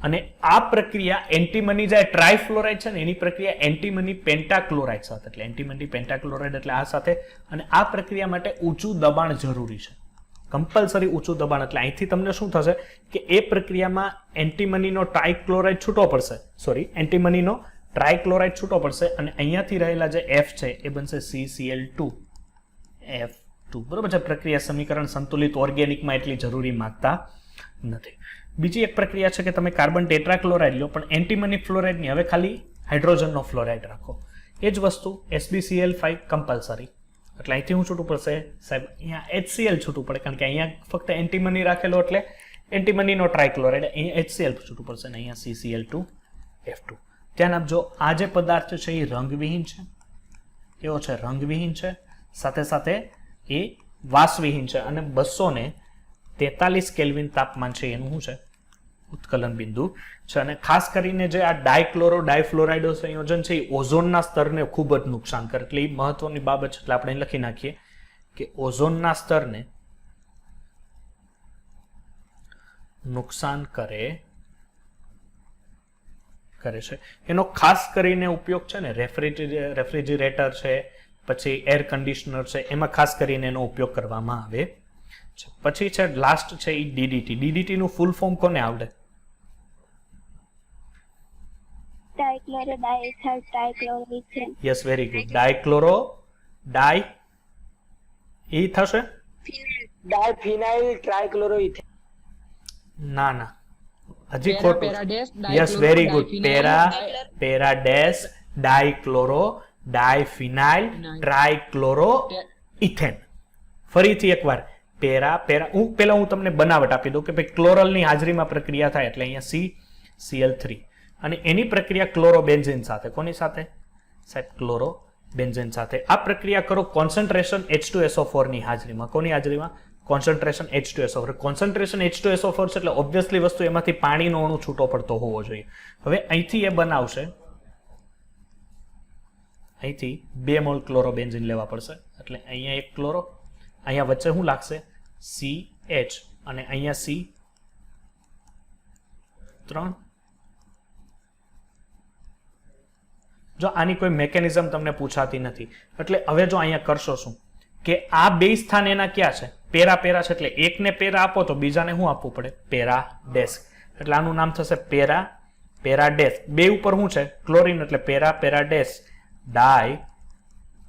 અને આ પ્રક્રિયા એન્ટીમની જે ટ્રાયફ્લોરાઇડ છે ને એની પ્રક્રિયા એન્ટીમની પેન્ટાક્લોરાઇડ સાથે, એટલે એન્ટીમની પેન્ટાક્લોરાઇડ એટલે આ સાથે. અને આ પ્રક્રિયા માટે ઊંચું દબાણ જરૂરી છે, કમ્પલસરી ઊંચું દબાણ. એટલે અહીંથી તમને શું થશે કે એ પ્રક્રિયામાં એન્ટીમનીનો ટ્રાયક્લોરાઇડ છૂટો પડશે, એન્ટીમનીનો ટ્રાયક્લોરાઇડ છૂટો પડશે, અને અહીંયાથી રહેલા જે F છે એ બનશે CCl2F2. બરોબર છે? પ્રક્રિયા સમીકરણ સંતુલિત ઓર્ગેનિકમાં એટલી જરૂરી માંગતા નથી. બીજી એક પ્રક્રિયા છે કે તમે કાર્બન ટેટ્રાક્લોરાઇડ લો, પણ એન્ટીમની ફ્લોરાઇડની હવે ખાલી હાઇડ્રોજનનો ફ્લોરાઇડ રાખો. એ જ વસ્તુ SbCl5 કમ્પલસરી. એટલે અહીંથી શું છૂટું પડશે સાહેબ? અહીંયા HCl છૂટું પડે, કારણ કે અહીંયા ફક્ત એન્ટીમની રાખેલો એટલે એન્ટીમનીનો ટ્રાયક્લોરાઇડ, અહીંયા HCl છૂટું પડશે, અને અહીંયા CCl2F2. ધ્યાન આપજો, આ જે પદાર્થ છે એ રંગવિહીન છે. કેવો છે? રંગવિહીન છે. સાથે સાથે એ વાસવિહીન છે, અને 243 કેલ્વિન તાપમાન છે એનું શું છે? ઉત્કલન બિંદુ છે. અને ખાસ કરીને જે આ ડાયક્લોરો ડાયફ્લોરાઇડો સંયોજન છે એ ઓઝોનના સ્તરને ખૂબ જ નુકસાન કરે, એટલે એ મહત્વની બાબત છે. એટલે આપણે લખી નાખીએ કે ઓઝોનના સ્તરને નુકસાન કરે છે. એનો ખાસ કરીને ઉપયોગ છે ને રેફ્રિજરેટર છે, પછી એર કન્ડિશનર છે, એમાં ખાસ કરીને એનો ઉપયોગ કરવામાં આવે છે. પછી છે લાસ્ટ છે એ DDT નું ફૂલ ફોર્મ કોને આવડે? Dichloro diethyl trichloroethane. Yes, very good. Dichloro di એ થશે ડાયફિનાઇલ ટ્રાયક્લોરોઇથેન. ના, હજી ખોટું. Yes, very good. Para dash dichloro diphenyl trichloro ethane. ફરીથી એકવાર હું તમને બનાવટ આપી દઉં કે ભાઈ ક્લોરલની હાજરીમાં પ્રક્રિયા થાય એટલે અહીંયા CCl3, અને એની પ્રક્રિયા ક્લોરોબેન્ઝીન સાથે. કોની સાથે સાહેબ? ક્લોરોબેન્ઝીન સાથે. આ પ્રક્રિયા કરો કોન્સન્ટ્રેશન H2SO4 ની હાજરીમાં. કોની હાજરીમાં? Concentration H2SO4. કોન્સન્ટ્રેશન H2SO4 છે એટલે ઓબ્વિયસલી વસ્તુ એમાંથી પાણીનો અણુ છૂટો પડતો હોવો જોઈએ. હવે અહીંથી એ બનાવશે, અહીંથી 2 મોલ ક્લોરોબેન્ઝીન લેવા પડશે. એટલે અહીંયા એક ક્લોરો, અહીંયા વચ્ચે શું લાગશે CH અને અહીંયા C3. જો આની કોઈ મેકેનિઝમ તમને પૂછાતી નથી એટલે હવે જો અહીંયા કરશો શું કે આ બે સ્થાન એના ક્યાં છે, પેરા પેરા છે, એટલે એકને પેરા આપો તો બીજાને શું આપવું પડે, પેરા ડેશ. એટલે આનું નામ થશે પેરા પેરા ડેશ. બે ઉપર શું છે ક્લોરીન એટલે પેરા પેરા ડેશ ડાય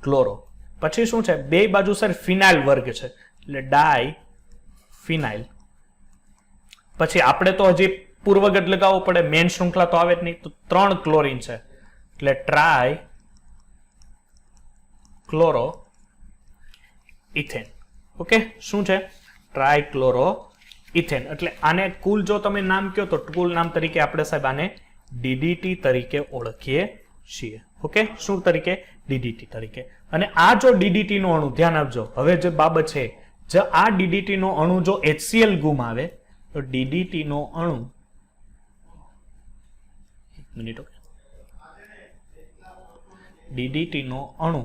ક્લોરો. પછી શું છે બે બાજુ સર ફિનાઇલ વર્ગ છે એટલે ડાય ફિનાઇલ. પછી આપણે તો હજી પૂર્વગત લગાવવો પડે, મેન શૃંખલા તો આવે જ નહીં, તો 3 ક્લોરીન છે એટલે ટ્રાય ક્લોરો ઇથેન. ઓકે, શું છે ટ્રાય ક્લોરો ઇથેન. એટલે આને કુલ જો તમે નામ કહો તો કુલ નામ તરીકે આપણે સાહેબ આને DDT તરીકે ઓળખીએ છીએ. ઓકે, શું તરીકે, DDT તરીકે. અને આ જો DDT નો અણુ, ધ્યાન આપજો, હવે જે બાબત છે, જો આ DDT નો અણુ જો HCl ગુમાવે તો DDT નો અણુ, એક મિનિટ, ઓકે, DDT નો અણુ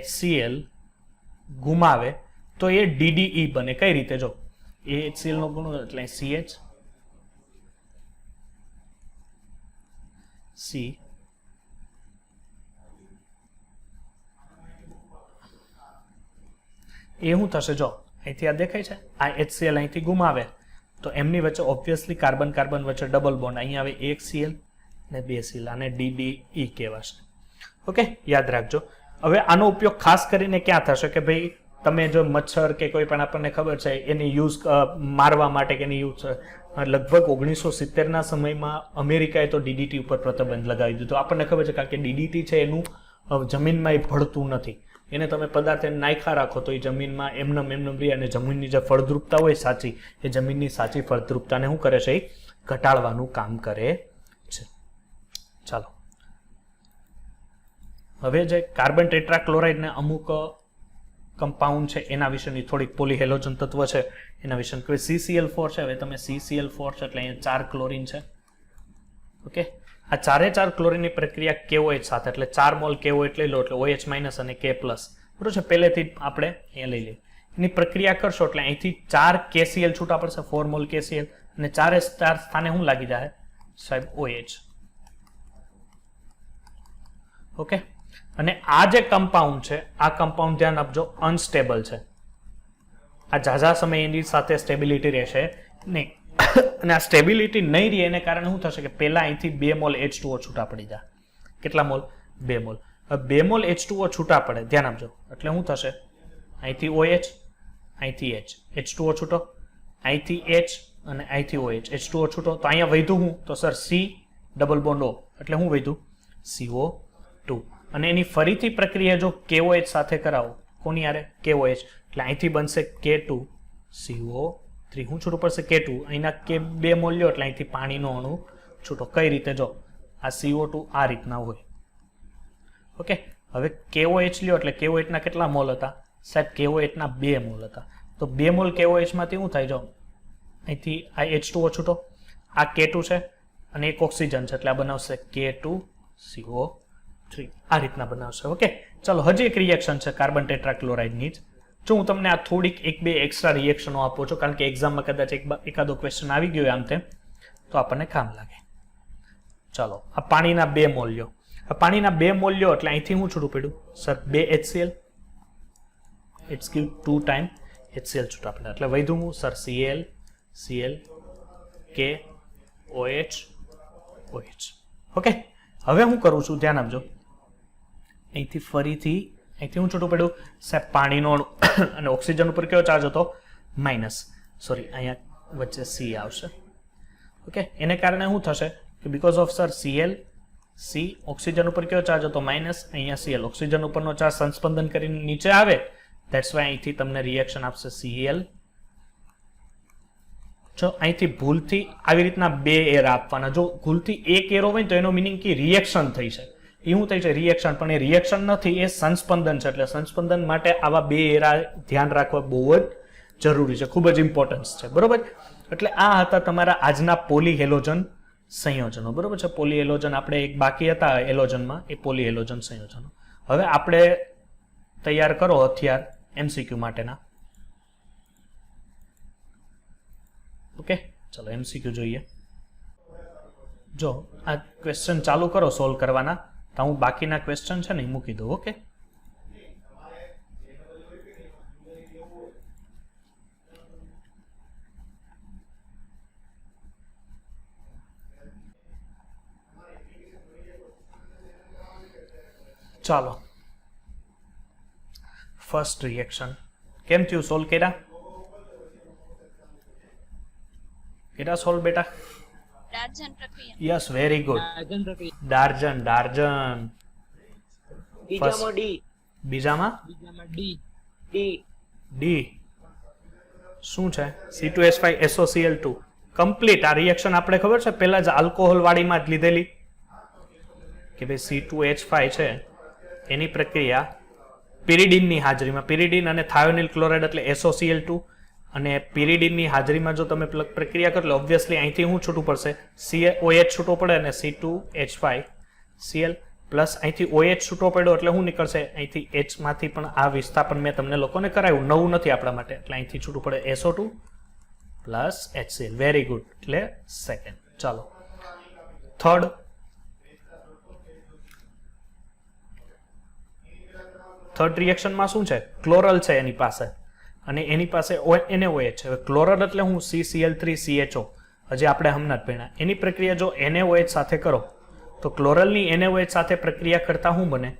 HCl ગુમાવે તો એ DDE બને. કઈ રીતે, જો એ HCl નો ગુણ એટલે CH C એ શું થશે, જો અહીંથી આ દેખાય છે, આ HCl અહીંથી ગુમાવે તો એમની વચ્ચે ઓબ્વિયસલી કાર્બન કાર્બન વચ્ચે ડબલ બોન્ડ, અહીંયા આવે એક Cl ને 2 Cl, આને DDE કહેવાશે. ઓકે, યાદ રાખજો. હવે આનો ઉપયોગ ખાસ કરીને ક્યાં થશે કે ભાઈ તમે જો મચ્છર કે કોઈ પણ આપણને ખબર છે એની યુઝ મારવા માટે કે એની યુઝ લગભગ 1970ના સમયમાં અમેરિકાએ તો DDT ઉપર પ્રતિબંધ લગાવી દીધો. આપણને ખબર છે કારણ કે DDT છે એનું જમીનમાં એ ભળતું નથી, એને તમે પદાર્થ નાખ્યા રાખો તો એ જમીનમાં એમનેમ રહે અને જમીનની જે ફળદ્રુપતા હોય સાચી, એ જમીનની સાચી ફળદ્રુપતાને શું કરે છે, એ ઘટાડવાનું કામ કરે છે. ચાલો, હવે જે કાર્બન ટેટ્રાક્લોરાઇડને અમુક કમ્પાઉન્ડ છે એના વિશેની થોડીક પોલીહેલોજન તત્વ છે એના વિશે CCl4 છે. હવે તમે CCl4 છે એટલે અહીંયા 4 ક્લોરીન છે. ઓકે, આ 4 ક્લોરીનની પ્રક્રિયા KOH સાથે, એટલે 4 મોલ KOH લઈ લો એટલે OH- અને K+, બરોબર છે, પહેલેથી આપણે અહીંયા લઈ લઈએ. એની પ્રક્રિયા કરશો એટલે અહીંથી 4 KCl છૂટા પડશે, 4 મોલ KCl, અને 4 સ્થાને શું લાગી જાય સાહેબ, OH. ઓકે, અને આ જે કમ્પાઉન્ડ છે, આ કમ્પાઉન્ડ ધ્યાન આપજો અનસ્ટેબલ છે. આ ઝાઝા સમય એની સાથે સ્ટેબિલિટી રહેશે નહીં, અને આ સ્ટેબિલિટી નહીં રહે એને કારણે શું થશે કે પહેલા અહીંથી 2 મોલ H2O છૂટા પડી જાય. કેટલા મોલ, 2 મોલ. હવે 2 મોલ H2O છૂટા પડે, ધ્યાન આપજો, એટલે શું થશે, અહીંથી OH, અહીંથી H, H2O છૂટો, અહીંથી H અને અહીંથી OH, H2O છૂટો, તો અહીંયા વધ્યું હું તો sir C double bond O, એટલે હું વધ્યું CO2. અને એની ફરીથી પ્રક્રિયા જો KOH સાથે કરાવો, કોની આરે, KOH, એટલે અહીંથી બનશે K2CO3, શું છૂટું પડશે K2, અહીંના K2 મોલ લ્યો એટલે અહીંથી પાણીનો અણુ છૂટો. કઈ રીતે, જો આ CO2 આ રીતના હોય. ઓકે, હવે KOH લ્યો એટલે KOH ના કેટલા મોલ હતા સાહેબ, KOH ના 2 મોલ હતા, તો 2 મોલ KOH માંથી શું થાય, જો અહીંથી આ H2O છૂટો, આ K2 છે અને એક ઓક્સિજન છે એટલે આ બનાવશે K2CO3, આ રીતના બનાવશે. ઓકે, ચાલો હજી એક રિએક્શન છે કાર્બન ટેટ્રાક્લોરાઇડની જ. જો હું તમને આ થોડીક 1-2 એક્સ્ટ્રા રિએક્શનો આપું છું કારણ કે એક્ઝામમાં કદાચ એકાદો ક્વેશ્ચન આવી ગયો આમ તેમ તો આપણને કામ લાગે. ચાલો, આ પાણીના 2 મોલ લ્યો, આ પાણીના 2 મોલ લ્યો એટલે અહીંથી હું છૂટું પડ્યું sir 2 HCl, it's give 2 time HCl છૂટા પડ્યા, એટલે વધ્યું હું sir Cl K OH OH. Okay, હવે હું કરું છું, ધ્યાન આપજો, અહીંથી ફરીથી અહીંથી હું છૂટું પડ્યું સાહેબ પાણીનો અણુ, અને ઓક્સિજન ઉપર કયો ચાર્જ હતો, માઇનસ, સોરી અહીંયા વચ્ચે C આવશે. ઓકે, એને કારણે શું થશે કે because of sir Cl C, oxygen ઉપર કયો ચાર્જ હતો, માઇનસ, અહીંયા Cl, ઓક્સિજન ઉપરનો ચાર્જ સંસ્પંદન કરીને નીચે આવે, ધેટ્સ વાય અહીંથી તમને રિએક્શન આપશે Cl. જો અહીંથી ભૂલથી આવી રીતના 2 એર આપવાના, જો ભૂલથી એક એરો હોય તો એનો મિનિંગ કે રિએક્શન થઈ છે, એ શું થાય છે રિએક્શન, પણ એ રિએક્શન નથી, એ સંસ્પંદન છે. એટલે સંસ્પંદન માટે આવા બે એરા ધ્યાન રાખવા બહુ જ જરૂરી છે, ખૂબ જ ઇમ્પોર્ટન્સ છે. બરોબર. એટલે આ હતા તમારા આજના પોલી હેલોજન સંયોજનો. બરોબર છે. પોલી હેલોજન આપણે એક બાકી હતા હેલોજનમાં, એ પોલી હેલોજન સંયોજનો. હવે આપણે તૈયાર કરો હથિયાર એમસીક્યુ માટેના. ઓકે, ચલો એમસીક્યુ જોઈએ. જો આ ક્વેશ્ચન ચાલુ કરો સોલ્વ કરવાના, તો હું બાકીના ક્વેશ્ચન છે ને મૂકી દઉં. ઓકે, ચાલો. ફર્સ્ટ રિએક્શન કેમ થયું? સોલ્વ કર્યા સોલ્વ બેટા? ડાર્જન પ્રક્રિયા. Yes, very good. ડાર્જન. બીજામાં ડી. બીજામાં ડી. ડી શું છે? C2H5SOCl2 complete. આ રિએક્શન આપણે ખબર છે પહેલા જ આલ્કોહોલ વાળીમાં જ લીધેલી કે ભાઈ C2H5 છે એની પ્રક્રિયા પિરિડીનની હાજરીમાં, પિરિડીન અને થાયોનિલ ક્લોરાઇડ એટલે SOCl2, અને પિરિડીનની હાજરીમાં જો તમે પ્રક્રિયા કરો એટલે ઓબ્વિયસલી અહીંથી શું છૂટું પડશે? COH છૂટો પડે અને C2H5Cl પ્લસ અહીંથી OH છૂટો પડ્યો એટલે શું નીકળશે? અહીંથી H માંથી પણ આ વિસ્થાપન મેં તમને લોકોને કરાવ્યું, નવું નથી આપણા માટે, એટલે અહીંથી છૂટું પડે SO2 plus HCl. Very good. એટલે સેકન્ડ. ચાલો થર્ડ. થર્ડ રિએક્શનમાં શું છે? ક્લોરલ છે એની પાસે અને એની પાસે NaOH છે. હવે ક્લોરલ એટલે હું CCl3CHO, હજી આપણે હમણાં જ ભણ્યા. એની પ્રક્રિયા જો NaOH સાથે કરો તો ક્લોરલની NaOH સાથે પ્રક્રિયા કરતા શું બને?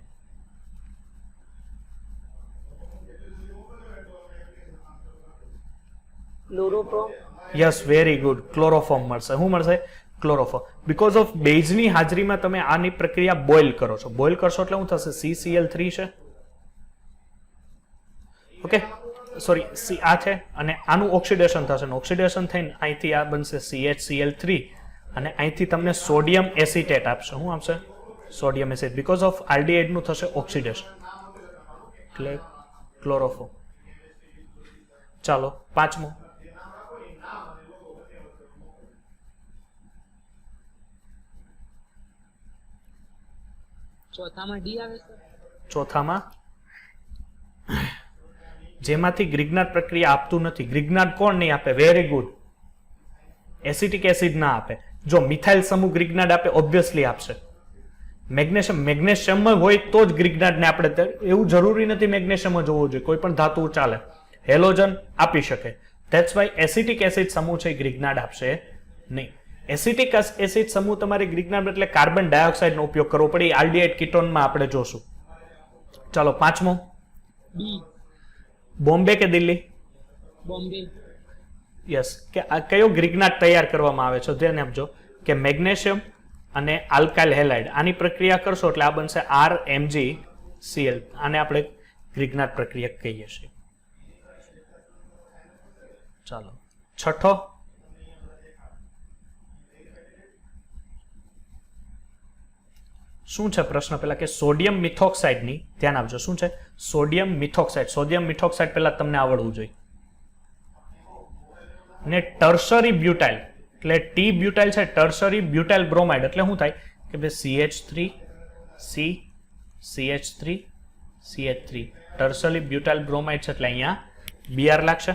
Chloroform. Yes, very good. Chloroform મળશે. શું મળશે? ક્લોરોફોર્મ. બીકોઝ ઓફ બેઝની હાજરીમાં તમે આની પ્રક્રિયા બોઇલ કરો છો. બોઇલ કરશો એટલે શું થશે? CCl3 છે. ઓકે, સોરી, આ છે અને આનું ઓક્સિડેશન થશે ને ઓક્સિડેશન થઈને અહીંથી આ બનશે CHCl3 અને અહીંથી તમને સોડિયમ એસિટેટ આપશે. શું આપશે? Sodium acid. Because of aldehyde નું થશે ઓક્સિડેશન, એટલે ક્લોરોફોર્મ. ચાલો પાંચમો. ચોથામાં ડી આવે છે. ચોથામાં જેમાંથી ગ્રિગ્નાર્ડ પ્રક્રિયા આપતું નથી. ગ્રિગ્નાર્ડ કોણ નહીં આપે? Very good. એસિટિક એસિડ ના આપે. જો મિથાઇલ સમૂહ ગ્રિગ્નાર્ડ આપે ઓબ્વિયસલી આપશે. મેગ્નેશિયમ હોય તો જ ગ્રિગ્નાર્ડ ને આપણે, એવું જરૂરી નથી મેગ્નેશિયમ જ હોવું જોઈએ, કોઈ પણ ધાતુ ચાલે. હેલોજન આપી શકે. ધેટ્સ વાય એસિટિક એસિડ સમૂહ છે ગ્રિગ્નાર્ડ આપશે નહીં. એસિટિક એસિડ સમૂહ તમારે ગ્રિગ્નાર્ડ એટલે કાર્બન ડાયોક્સાઇડ નો ઉપયોગ કરવો પડે. આલ્ડીહાઇડ કીટોનમાં આપણે જોશું. ચાલો પાંચમો. બી. બોમ્બે કે દિલ્હી? બોમ્બે. યસ. કે આ કયો ગ્રિગ્નાર્ડ તૈયાર કરવામાં આવે છે? ધ્યાન આપજો કે મેગ્નેશિયમ અને આલ્કાઇલ હેલાઇડ આની પ્રક્રિયા કરશો એટલે આ બનશે RMgCl. આને આપણે ગ્રિગ્નાર્ડ પ્રક્રિયા કહીએ છીએ. ચાલો છઠ્ઠો. શું છે પ્રશ્ન? પેલા કે સોડિયમ મિથોક્સાઇડ ની, ધ્યાન આપજો, શું છે? સોડિયમ મિથોક્સાઇડ. સોડિયમ મિથોક્સાઇડ પેલા તમને આવડવું જોઈએ. ને ટર્શરી બ્યુટાઇલ એટલે ટી બ્યુટાઇલ છે, ટર્શરી બ્યુટાઇલ બ્રોમાઇડ એટલે શું થાય કે ભાઈ CH3 C CH3 CH3 tertiary butyl bromide છે એટલે અહીંયા Br લાગશે.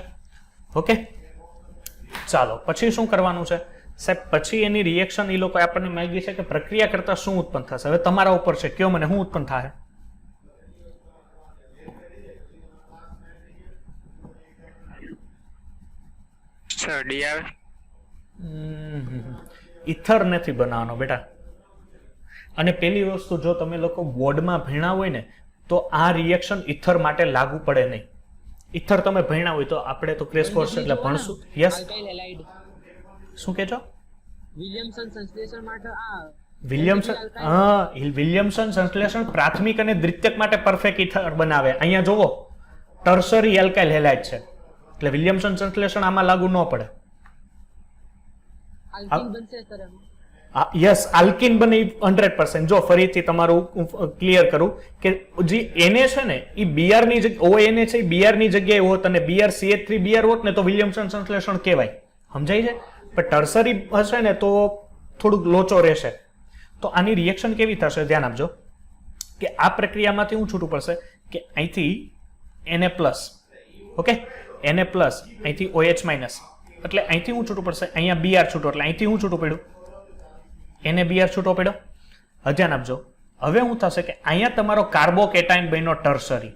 ઓકે, ચાલો પછી શું કરવાનું છે સાહેબ? પછી એની રિએક્શન એ લોકો આપણને માંગી છે કે પ્રક્રિયા કરતા શું ઉત્પન્ન થશે. હવે તમારા ઉપર છે, કયો મને શું ઉત્પન્ન થાય? ઇથર નથી બનાવવાનો બેટા. અને પેલી વસ્તુ, જો તમે લોકો બોર્ડમાં ભણ્યા હોય ને તો આ રિએક્શન ઇથર માટે લાગુ પડે નહીં. ઇથર તમે ભણ્યા હોય તો આપણે તો ક્રેશ કોર્સ એટલે ભણશું. યસ, શું કહે છો? વિલિયમસન સંશ્લેષણ માટે વિલિયમસન સંશ્લેષણ પ્રાથમિક અને દ્વિતીયક માટે પરફેક્ટ ઇથર બનાવે. અહીંયા જોવો ટર્શરી એલ્કાઇલ હેલાઇડ છે એટલે વિલિયમસન સંશ્લેષણ આમાં લાગુ ન પડે. યસ આલ્કિન બને 100%. જો ફરીથી તમારું ક્લિયર કરું કે જે Na છે ને એ Br ની જગ્યાએ ONA છે, Br ની જગ્યાએ હોત અને BrCH3 Br હોત ને તો વિલિયમસન સંશ્લેષણ કહેવાય. સમજાય છે? પણ ટર્સરી હશે ને તો થોડુંક લોચો રહેશે. તો આની રિએક્શન કેવી થશે ધ્યાન આપજો કે આ પ્રક્રિયામાંથી શું છૂટું પડશે કે અહીંથી Na+, ઓકે, Na+, અહીંથી OH-, એટલે અહીંથી શું છૂટું પડશે, અહીંયા Br છૂટો, એટલે અહીંથી શું છૂટું પડ્યું, NaBr છૂટો પડ્યો. ધ્યાન આપજો હવે શું થશે કે અહીંયા તમારો કાર્બોકેટાઇન બન્યો ટર્સરી,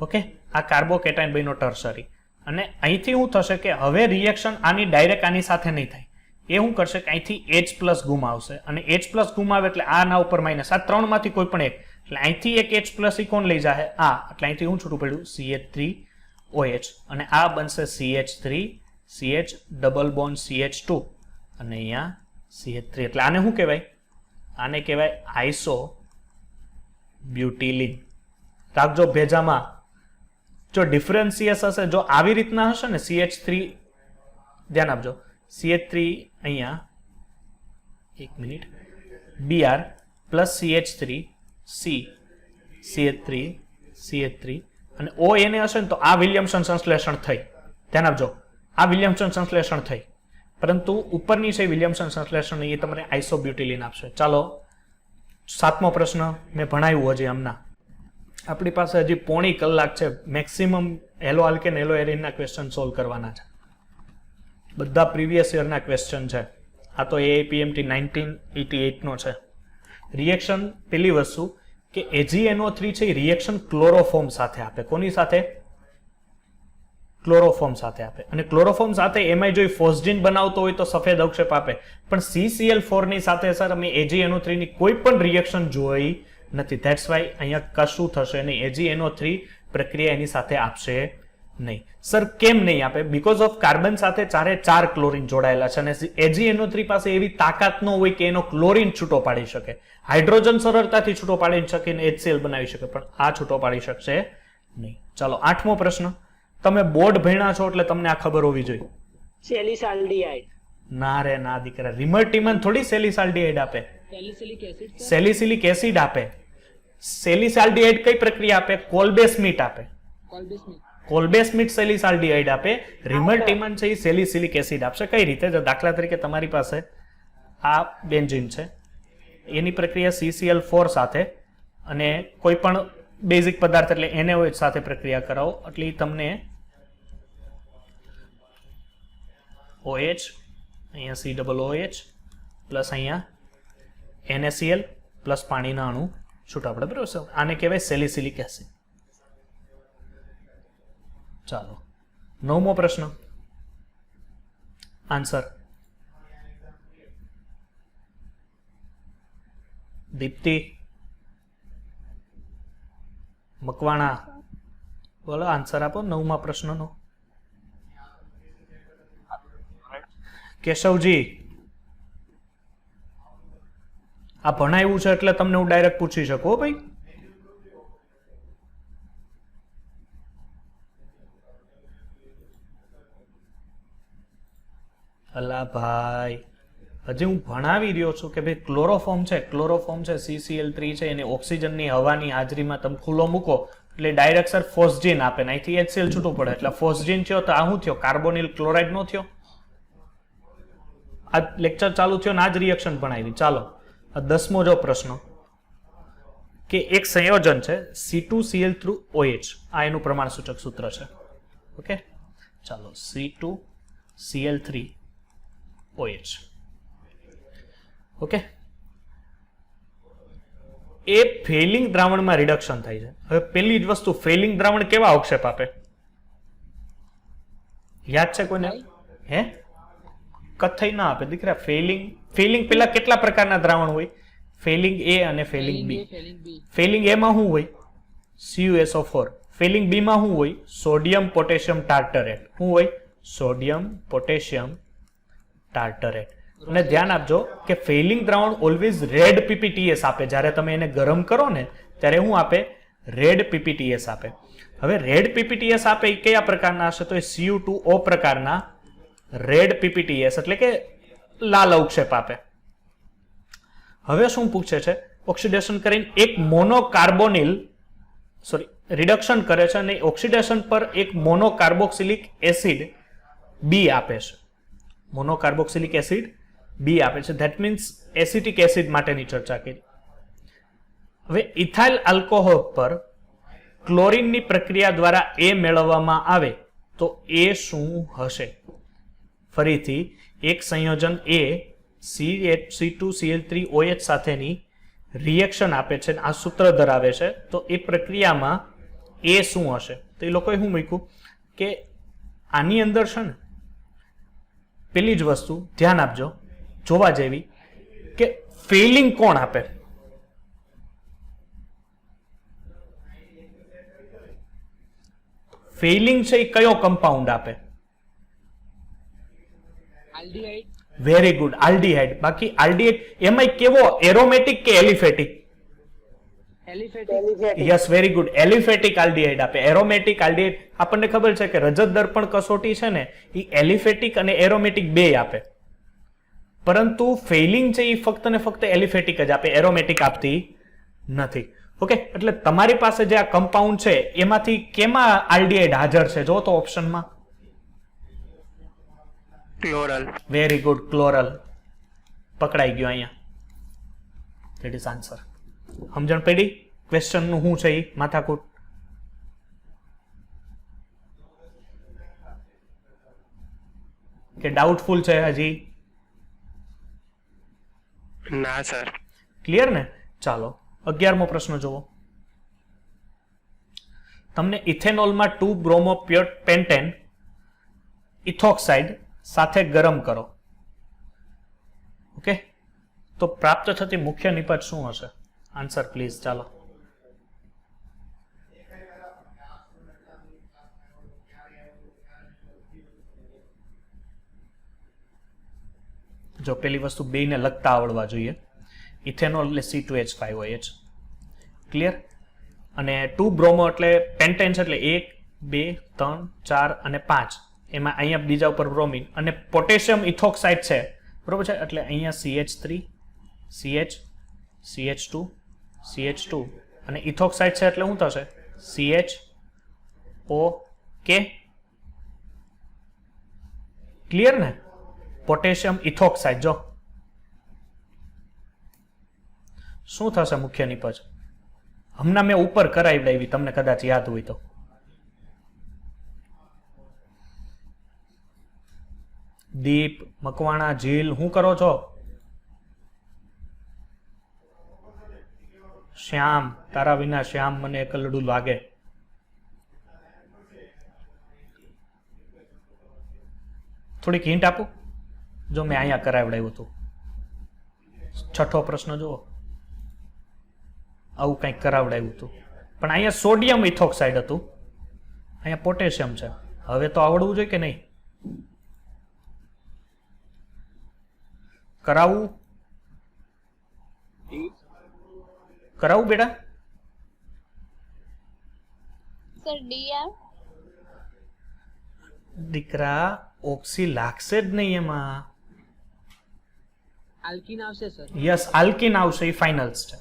ઓકે, આ કાર્બોકેટાઇન બન્યો ટર્સરી, અને અહીંથી શું થશે કે હવે રિએક્શન આની ડાયરેક્ટ આની સાથે નહીં થાય. એ શું કરશે કે અહીંથી H+ ગુમાવશે, અને H+ ગુમાવે એટલે આના ઉપર માઇનસ, આ ત્રણમાંથી કોઈ પણ એક, એટલે અહીંથી એક H+ કોણ લઈ જાય આ, એટલે અહીંથી શું છૂટું પડ્યું CH3OH, અને આ બનશે CH3 CH double bond CH2 અને અહીંયા CH3, એટલે આને શું કહેવાય, આને કહેવાય આઇસો બ્યુટિલિન. રાખજો ભેજામાં જો ડિફરન્સિયસ હશે, જો આવી રીતના હશે ને CH3, ધ્યાન આપજો CH3 અહીંયા 1 minute Br plus CH3 C CH3 CH3 અને ONA હશે ને તો આ વિલિયમસન સંશ્લેષણ થઈ. ધ્યાન આપજો આ વિલિયમસન સંશ્લેષણ થઈ, પરંતુ ઉપરની છે વિલિયમસન સંશ્લેષણ એ તમને આઇસોબ્યુટિલિન આપશે. ચાલો 7મો પ્રશ્ન મેં ભણાવ્યું હજી હમણાં. આપણી પાસે હજી પોણી કલાક છે. મેક્સિમમ હેલો આલ્કેન હેલો એરિનના ક્વેશ્ચન સોલ્વ કરવાના છે. બધા પ્રીવિયસ યરના ક્વેશ્ચન છે. આ તો AIPMT 1988 નો છે. રિએક્શન પેલી વસ્તુ કે AgNO3 છે એ રિએક્શન ક્લોરોફોર્મ સાથે આપે. કોની સાથે? ક્લોરોફોર્મ સાથે આપે. અને ક્લોરોફોર્મ સાથે એમાં જો ફોસ્જીન બનાવતો હોય તો સફેદ અવક્ષેપ આપે, પણ CCl4 ની સાથે સર અમે AgNO3 ની કોઈ પણ રિએક્શન જોઈ નથી. ધેટ્સ વાય અહીંયા કશું થશે નહીં, AgNO3 પ્રક્રિયા એની સાથે આપશે નહીં. સર કેમ નહીં આપે? બીકોઝ ઓફ કાર્બન સાથે 4 ક્લોરીન જોડાયેલા છે, અને AgNO3 પાસે એવી તાકાત ન હોય કે એનો ક્લોરીન છૂટો પાડી શકે. હાઇડ્રોજન સરળતાથી છૂટો પાડી શકે ને HCl બનાવી શકે, પણ આ છૂટો પાડી શકશે નહીં. ચાલો 8મો પ્રશ્ન. તમે બોર્ડ ભણ્યા છો એટલે તમને આ ખબર હોવી જોઈએ. સેલિસાલ્ડિહાઇડ. ના રે ના દીકરા, રિમર્ટિમન થોડી સેલિસાલ્ડિહાઇડ આપે, સેલિસિલિક એસિડ. સેલિસિલિક એસિડ આપે. સેલિસાલ્ડિહાઇડ કઈ પ્રક્રિયા આપે? કોલ્બેસ્મીટ આપે. કોલ્બેસ્મીટ સેલિસાલ્ડિહાઇડ આપે. રિમર્ટિમન છે એ સેલિસિલિક એસિડ આપશે. કઈ રીતે? જો દાખલા તરીકે તમારી પાસે આ બેન્ઝીન છે, એની પ્રક્રિયા CCl4 સાથે અને કોઈ પણ બેઝિક પદાર્થ એટલે NaOH સાથે પ્રક્રિયા કરાવો એટલે તમને OH, અહીંયા COOH પ્લસ અહીંયા NaCl પ્લસ પાણીના અણુ છૂટા પડે. બરાબર છે? આને કહેવાય સેલિસિલિક એસિડ. ચાલો 9મો પ્રશ્ન. આન્સર દીપ્તિ મકવાણા, બોલો આન્સર આપો 9મા પ્રશ્નનો. કેશવજી, આ ભણાવ્યું છે એટલે તમને હું ડાયરેક્ટ પૂછી શકું ભાઈ. અલા ભાઈ, હજી હું ભણાવી રહ્યો છું કે ભાઈ ક્લોરોફોર્મ છે, CCl3 છે, એને ઓક્સિજનની હવાની હાજરીમાં તમે ખુલ્લો મૂકો એટલે ડાયરેક્ટ સર ફોસ્જીન આપે ને અહીંથી HCl છૂટું પડે એટલે ફોસ્જીન થયો તો આ શું થયો? કાર્બોનિલ ક્લોરાઇડ નો થયો? આ લેક્ચર ચાલુ થયો ને આ જ રિએક્શન ભણાવી. ચાલો 10મો જો પ્રશ્ન કે એક સંયોજન છે C2Cl3OH, આ એનું પ્રમાણ સૂચક સૂત્ર છે. ઓકે, ચાલો C2Cl3OH. ઓકે, એ ફેલિંગ દ્રાવણમાં રિડક્શન થાય છે. હવે પેલી જ વસ્તુ, ફેલિંગ દ્રાવણ કેવા અવક્ષેપ આપે? યાદ છે કોઈને? હે, કથ્થઈ ના આપે દીકરા. ફેલિંગ પેલા કેટલા પ્રકારના દ્રાવણ હોય? ફેલિંગ A અને ફેલિંગ B. ફેલિંગ A માં શું હોય? CuSO4. ફેલિંગ B માં શું હોય? Sodium potassium ટાર્ટરેટ. શું હોય? Sodium potassium ટાર્ટરેટ. અને ધ્યાન આપજો કે ફેલિંગ દ્રાવણ ઓલવેઝ રેડ PPTS આપે. જ્યારે તમે એને ગરમ કરો ને ત્યારે શું આપે? રેડ PPTS આપે. હવે રેડ PPTS આપે એ કયા પ્રકારના હશે? તો એ Cu2O પ્રકારના રેડ PPTS એટલે કે લાલ અવક્ષેપ આપે. હવે શું પૂછે છે, ઓક્સિડેશન કરીને એક મોનોકાર્બોનિલ રિડક્શન કરે છે અને ઓક્સિડેશન પર એક મોનોકાર્બોક્સિલિક એસિડ બી આપે છે. મોનોકાર્બોક્સિલિક એસિડ બી આપે છે. ધેટ મીન્સ એસિટિક એસિડ માટેની ચર્ચા કરી. હવે ઇથાઇલ આલ્કોહોલ પર ક્લોરીનની પ્રક્રિયા દ્વારા એ મેળવવામાં આવે તો એ શું હશે? ફરીથી એક સંયોજન એ C2Cl3OH સાથેની રિએક્શન આપે છે, આ સૂત્ર ધરાવે છે, તો એ પ્રક્રિયામાં એ શું હશે? તો એ લોકોએ શું મૂક્યું કે આની અંદર છે ને પેલી જ વસ્તુ ધ્યાન આપજો, જોવા જેવી, કે ફેલિંગ કોણ આપે? ફેલિંગ છે એ કયો કમ્પાઉન્ડ આપે? આલ્ડીહાઇડ. Very good, aldehyde. બાકી આલ્ડીહાઇડ એમાંય કેવો, એરોમેટિક કે aliphatic? Aliphatic. Yes, very good, aliphatic aldehyde આપે. એરોમેટિક આલ્ડીહાઇડ આપણને ખબર છે કે રજત દર્પણ કસોટી છે ને એ એલિફેટિક અને એરોમેટિક બે આપે, પરંતુ ફેલિંગ છે એ ફક્ત ને ફક્ત એલિફેટિક જ આપે, એરોમેટિક આપતી નથી. ઓકે, એટલે તમારી પાસે જે આ કમ્પાઉન્ડ છે એમાંથી કેમાં આલ્ડીહાઇડ હાજર છે? જો તો ઓપ્શનમાં ક્લોરલ. Very good, ક્લોરલ. પકડાઈ ગયો અહીંયા. That is answer. સમજણ પડી ક્વેશ્ચન નું શું છે એ માથાકૂટ? કે ડાઉટફુલ છે હજી? ના સર. ક્લિયર ને? ચાલો 11મો પ્રશ્ન જુઓ. તમને ઇથેનોલમાં 2 બ્રોમો પેન્ટેન ઇથોક્સાઇડ સાથે ગરમ કરો. ઓકે, તો પ્રાપ્ત થતી મુખ્ય નિપજ શું હશે? Answer please. ચાલો જો પેલી વસ્તુ બેને લગતા આવડવા જોઈએ. ઇથેનોલ એટલે C2H5OH. ક્લિયર? અને 2 બ્રોમો એટલે પેન્ટેન છે એટલે 1, 2, 3, 4 અને 5. એમાં અહીંયા બીજા ઉપર બ્રોમિન અને પોટેશિયમ ઇથોક્સાઇડ છે, બરોબર છે? એટલે અહીંયા CH3, CH, CH2, CH2 અને ઇથોક્સાઇડ છે એટલે શું થશે? CHOK. ક્લિયર ને? પોટેશિયમ ઇથોક્સાઇડ. જો શું થશે મુખ્ય નિપજ? હમણાં મેં ઉપર કરાવી, તમને કદાચ યાદ હોય તો. દીપ, મકવાણા, ઝીલ, શું કરો છો? શ્યામ, તારા વિના શ્યામ મને એકલડું લાગે. થોડીક હિન્ટ આપું? જો મેં અહીંયા કરાવડાવ્યું હતું. 6થો પ્રશ્ન જુઓ. આવું કંઈક કરાવડાવ્યું હતું, પણ અહીંયા સોડિયમ ઇથોક્સાઇડ હતું, અહીંયા પોટેશિયમ છે. હવે તો આવડવું જોઈએ કે નહીં? કરાવું બેટા? Sir DR. દીકરા, ઓક્સી લાગશે જ નહીં એમાં. આલ્કીન આવશે સર. યસ, આલ્કીન આવશે, એ ફાઇનલ્સ છે.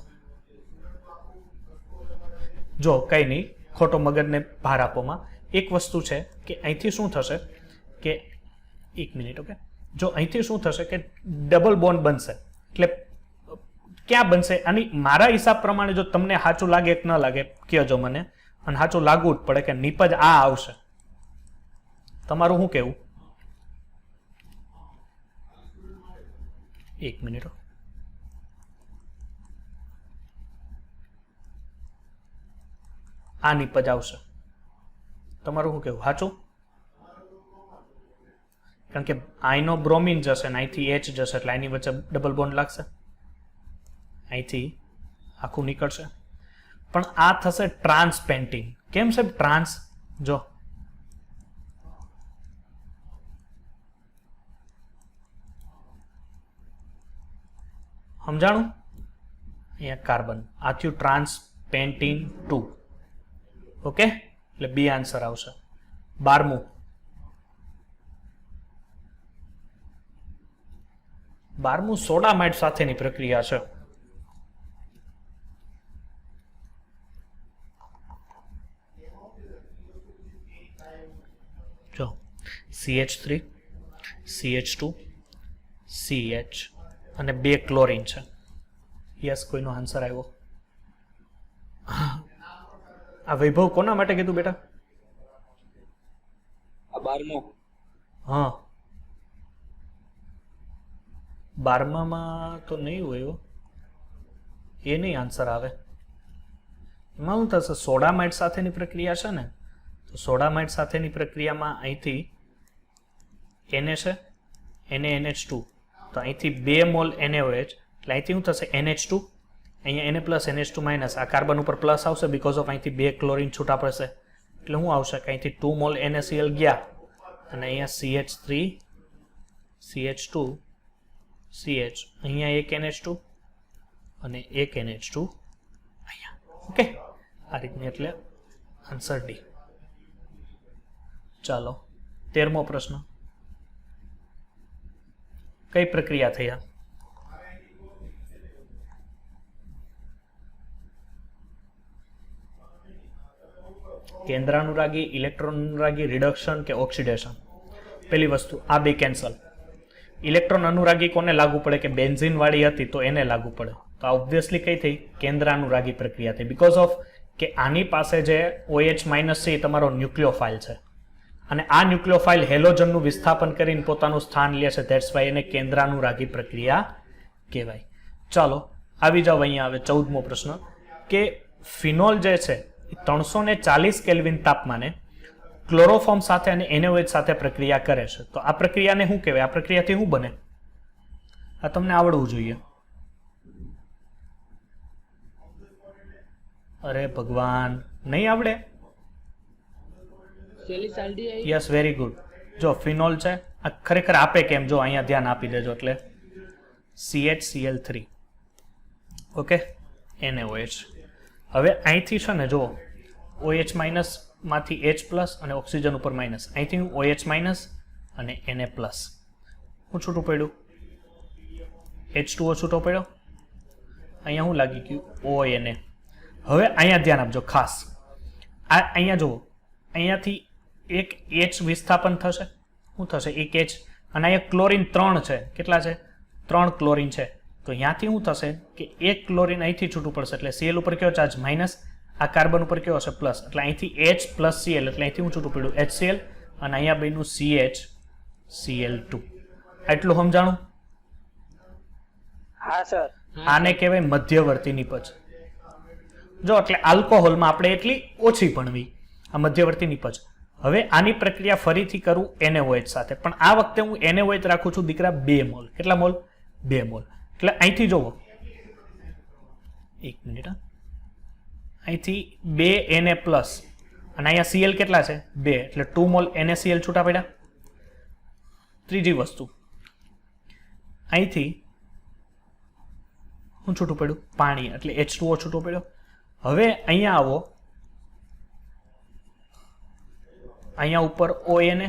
જો કઈ નહીં, ખોટો મગજને ભાર આપોમાં. એક વસ્તુ છે કે અહીંથી શું થશે કે, 1 મિનિટ. ઓકે, જો અહીંથી શું થશે કે ડબલ બોન્ડ બનશે. એટલે ક્યાં બનશે? આની મારા હિસાબ પ્રમાણે જો તમને સાચું લાગે કે ન લાગે કહેજો મને, અને સાચું લાગવું જ પડે કે નિપજ આ આવશે. તમારું શું કહેવું? 1 મિનિટ. આ નિપજ આવશે. તમારું શું કહેવું? સાચું? કારણ કે આઈનો બ્રોમિન જશે ને અહીંથી H જશે એટલે આની વચ્ચે ડબલ બોન્ડ લાગશે, અહીંથી આખું નીકળશે. પણ આ થશે ટ્રાન્સપેન્ટિંગ. કેમ છે ટ્રાન્સ? જો સમજાણું? અહીંયા કાર્બન આ થયું ટ્રાન્સપેન્ટિન 2. ઓકે, એટલે બી આન્સર આવશે. 12મું. 12મું સોડામાઇડ સાથેની પ્રક્રિયા છે. જો CH3 CH2 CH અને 2 ક્લોરીન છે. યસ, કોઈનો આન્સર આવ્યો? આ વૈભવ કોના માટે કીધું બેટા? 12મો. હા, 12માં તો નહીં હોય, એ નહીં આન્સર આવે. એમાં શું થશે? સોડામાઇડ સાથેની પ્રક્રિયા છે ને, તો સોડામાઇડ સાથેની પ્રક્રિયામાં અહીંથી Na છે, NaNH2, તો અહીંથી 2 મોલ NaOH, એટલે અહીંથી શું થશે? NH2, અહીંયા Na પ્લસ NH2 માઇનસ, આ કાર્બન ઉપર પ્લસ આવશે બીકોઝ ઓફ અહીંથી 2 ક્લોરીન છૂટા પડશે, એટલે શું આવશે કે અહીંથી 2 મોલ NaCl ગયા અને અહીંયા CH3 CH2 CH, અહીંયા એક NH2 અને એક NH2 અહીંયા. ઓકે, આ રીતની, એટલે આન્સર ડી. ચાલો 13મો પ્રશ્ન. કઈ પ્રક્રિયા થઈ આ? કેન્દ્રાનુરાગી, ઇલેક્ટ્રોન અનુરાગી, રિડક્શન કે ઓક્સિડેશન? પહેલી વસ્તુ, આ બે કેન્સલ. ઇલેક્ટ્રોન અનુરાગી કોને લાગુ પડે? કે બેન્ઝીન વાળી હતી તો એને લાગુ પડે. તો આ ઓબ્વિયસલી કઈ થઈ? કેન્દ્રાનુરાગી પ્રક્રિયા થઈ, બીકોઝ ઓફ કે આની પાસે જે OH માઇનસ છે એ તમારો ન્યુક્લિયોફાઇલ છે અને આ ન્યુક્લિયોફાઇલ હેલોજનનું વિસ્થાપન કરીને પોતાનું સ્થાન લે છે, ધેટ્સ વાય એને કેન્દ્રાનુરાગી પ્રક્રિયા કહેવાય. ચાલો આવી જાવ, અહીંયા આવે 14મો પ્રશ્ન કે ફિનોલ જે છે 340 કેલ્વિન તાપમાને ક્લોરોફોર્મ સાથે અને NaOH સાથે પ્રક્રિયા કરે છે. તો આ પ્રક્રિયાને શું કહેવાય? આ પ્રક્રિયાથી શું બને? આ તમને આવડવું જોઈએ. અરે ભગવાન, નહીં આવડે? સેલિસાલ્ડીહાઇડ. Yes, very good. જો ફિનોલ છે, આ ખરેખર આપે કેમ, જો અહીંયા ધ્યાન આપી દેજો. એટલે CHCl3, ઓકે, NaOH. હવે અહીંથી છે ને, જો OH માઇનસ માંથી H પ્લસ અને ઓક્સિજન ઉપર માઇનસ, અહીંથી OH માઇનસ અને Na પ્લસ. શું છૂટું પડ્યું? H2O છૂટો પડ્યો. અહીંયા શું લાગી ગયું? ONA. હવે અહીંયા ધ્યાન આપજો ખાસ. આ અહીંયા જુઓ, અહીંયાથી એક H વિસ્થાપન થશે. શું થશે? એક H, અને અહીંયા ક્લોરીન 3 છે. કેટલા છે? 3 ક્લોરીન છે. તો અહીંયાથી શું થશે કે એક ક્લોરીન અહીંથી છૂટું પડશે, એટલે Cl ઉપર કયો ચાર્જ? માઇનસ. આ કાર્બન ઉપર કયો હશે? પ્લસ. એટલે અહીંથી H પ્લસ Cl, એટલે અહીંથી હું છૂટું પડ્યું HCl, અને અહીંયા બન્યું CHCl2. આટલું સમજાણું? હા સર. આને કહેવાય મધ્યવર્તી નિપજ. જો એટલે આલ્કોહોલમાં આપણે એટલી ઓછી ભણવી, આ મધ્યવર્તી નિપજ. હવે આની પ્રક્રિયા ફરીથી કરું NaOH સાથે, પણ આ વખતે હું NaOH રાખું છું દીકરા 2 મોલ. કેટલા મોલ? 2 મોલ. એટલે અહીંથી જોવો, એક મિનિટ, અહીંથી 2 Na પ્લસ અને અહીંયા Cl કેટલા છે? 2, એટલે 2 મોલ NaCl છૂટા પડ્યા. ત્રીજી વસ્તુ, અહીંથી શું છૂટું પડ્યું? પાણી, એટલે H2O છૂટો પડ્યો. હવે અહીંયા આવો, અહીંયા ઉપર ONA.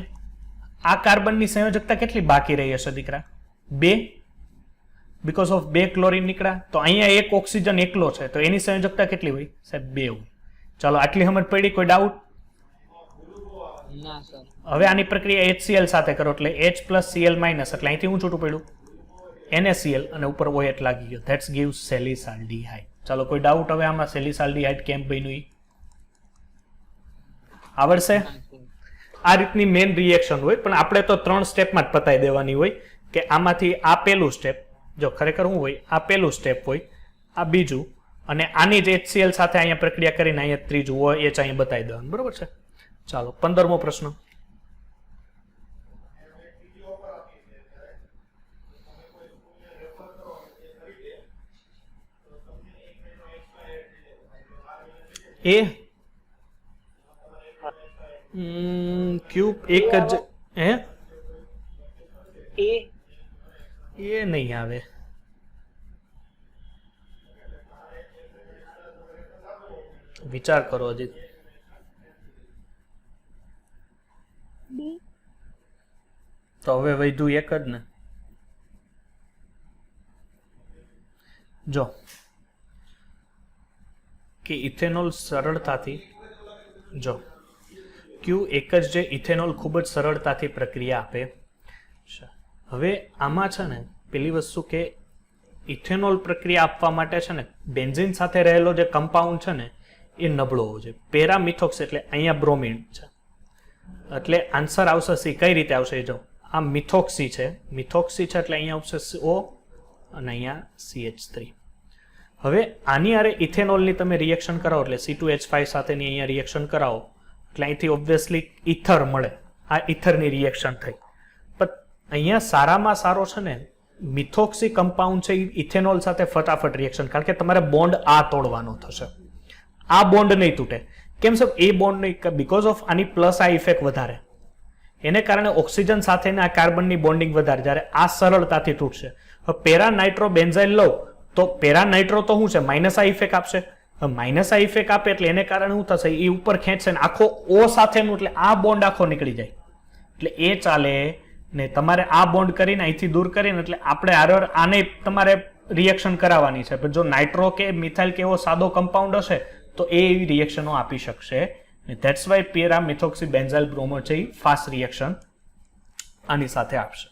આ કાર્બનની સંયોજકતા કેટલી બાકી રહી હશે દીકરા? 2, બીકોઝ ઓફ 2 ક્લોરીન નીકળ્યા. તો અહીંયા એક ઓક્સિજન એકલો છે, તો એની સંયોજકતા કેટલી હોય? સાહેબ 2 હોય. ચાલો આટલી સમજ પડી? કોઈ ડાઉટ? ના સર. હવે આની પ્રક્રિયા HCl સાથે કરો, એટલે H પ્લસ Cl માઇનસ, એટલે અહીંથી હું છૂટું પડ્યું? NaCl, અને ઉપર OH લાગી ગયો. That's gives salicylaldehyde. ચાલો કોઈ ડાઉટ હવે આમાં? સેલિસાલ્ડીહાઇડ કેમ બન્યું? આવડશે? આ રીતની મેઇન રિએક્શન હોય, પણ આપણે તો 3 સ્ટેપમાં જ પતાવી દેવાની હોય. કે આમાંથી આ પહેલું સ્ટેપ, જો ખરેખર શું હોય, આ પહેલું સ્ટેપ હોય, આ બીજું, અને આની જ HCl સાથે અહીંયા પ્રક્રિયા કરીને અહીંયા ત્રીજું OH અહીંયા બતાવી દેવાનું. બરોબર છે? ચાલો 15મો પ્રશ્ન. એ ક્યુબ એક જ હે? એ નહીં આવે. વિચાર કરો હજી. ડી. તો હવે વધ્યું એક જ ને. જો કે ઇથેનોલ સરળતાથી, જો ક્યુ એક જ જે ઇથેનોલ ખૂબ જ સરળતાથી પ્રક્રિયા આપે છે. હવે આમાં છે ને પેલી વસ્તુ કે ઇથેનોલ પ્રક્રિયા આપવા માટે છે ને બેન્ઝીન સાથે રહેલો જે કમ્પાઉન્ડ છે ને એ નબળો હોવો જોઈએ. પેરામિથોક્સ એટલે અહીંયા બ્રોમિન છે એટલે આન્સર આવશે સી. કઈ રીતે આવશે એ જો આ મિથોક્સી છે એટલે અહીંયા આવશે O અને અહીંયા CH3. હવે આની આરે ઇથેનોલની તમે રિએક્શન કરાવો એટલે C2H5 સાથેની અહીંયા રિએક્શન કરાવો એટલે અહીંથી ઓબ્વિયસલી ઇથર મળે. આ ઇથરની રિએક્શન થઈ. પણ અહીંયા સારામાં સારો છે ને મિથોક્સી કમ્પાઉન્ડ છે એ ઇથેનોલ સાથે ફટાફટ રિએક્શન, કારણ કે તમારે બોન્ડ આ તોડવાનો થશે. આ બોન્ડ નહીં તૂટે. કેમ સાહેબ? એ બોન્ડ નહીં, બીકોઝ ઓફ આની પ્લસ આ ઇફેક્ટ વધારે, એને કારણે ઓક્સિજન સાથેના આ કાર્બનની બોન્ડિંગ વધારે, જ્યારે આ સરળતાથી તૂટશે. હવે પેરા નાઇટ્રો બેન્ઝાઇલ લો તો પેરા નાઇટ્રો તો શું છે? માઇનસ આ ઇફેક્ટ આપશે. માઇનસ આ ઇફેક્ટ આપે એટલે એને કારણે શું થશે? એ ઉપર ખેંચશે ને આખો O સાથેનું, એટલે આ બોન્ડ આખો નીકળી જાય, એટલે એ ચાલે ને. તમારે આ બોન્ડ કરીને અહીંથી દૂર કરીને એટલે આપણે આને તમારે રિએક્શન કરાવવાની છે. પણ જો નાઇટ્રો કે મિથાઇલ કે એવો સાદો કમ્પાઉન્ડ હશે તો એ એવી રિએક્શનો આપી શકશે. That's why para methoxy benzyl bromo છે એ ફાસ્ટ રિએક્શન આની સાથે આપશે.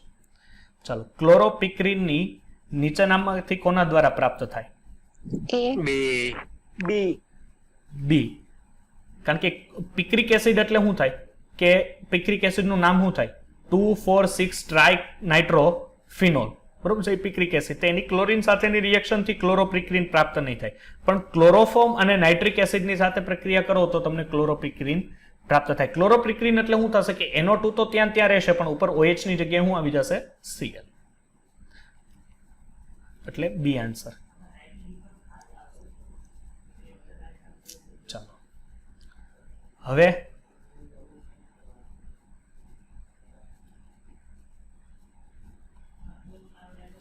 ચાલો, ક્લોરોપિક્રીનની નીચેનામાંથી કોના દ્વારા પ્રાપ્ત થાય? બી. કારણ કે પિક્રિક એસિડ એટલે શું થાય કે પિક્રિક એસિડનું નામ શું થાય? 2,4,6 ટ્રાઇ નાઇટ્રો ફિનોલ, બરોબર છે? Picric acid. એની ક્લોરીન સાથેની રિએક્શનથી ક્લોરોપિક્રીન પ્રાપ્ત નહીં થાય, પણ ક્લોરોફોર્મ અને નાઇટ્રિક એસિડની સાથે પ્રક્રિયા કરો તો તમને ક્લોરોપિક્રીન પ્રાપ્ત થાય. ક્લોરોપિક્રીન એટલે શું થશે કે NO2 તો ત્યાં રહેશે, પણ ઉપર OH ની જગ્યાએ શું આવી જશે? Cl. એટલે બી આન્સર. ચાલો, હવે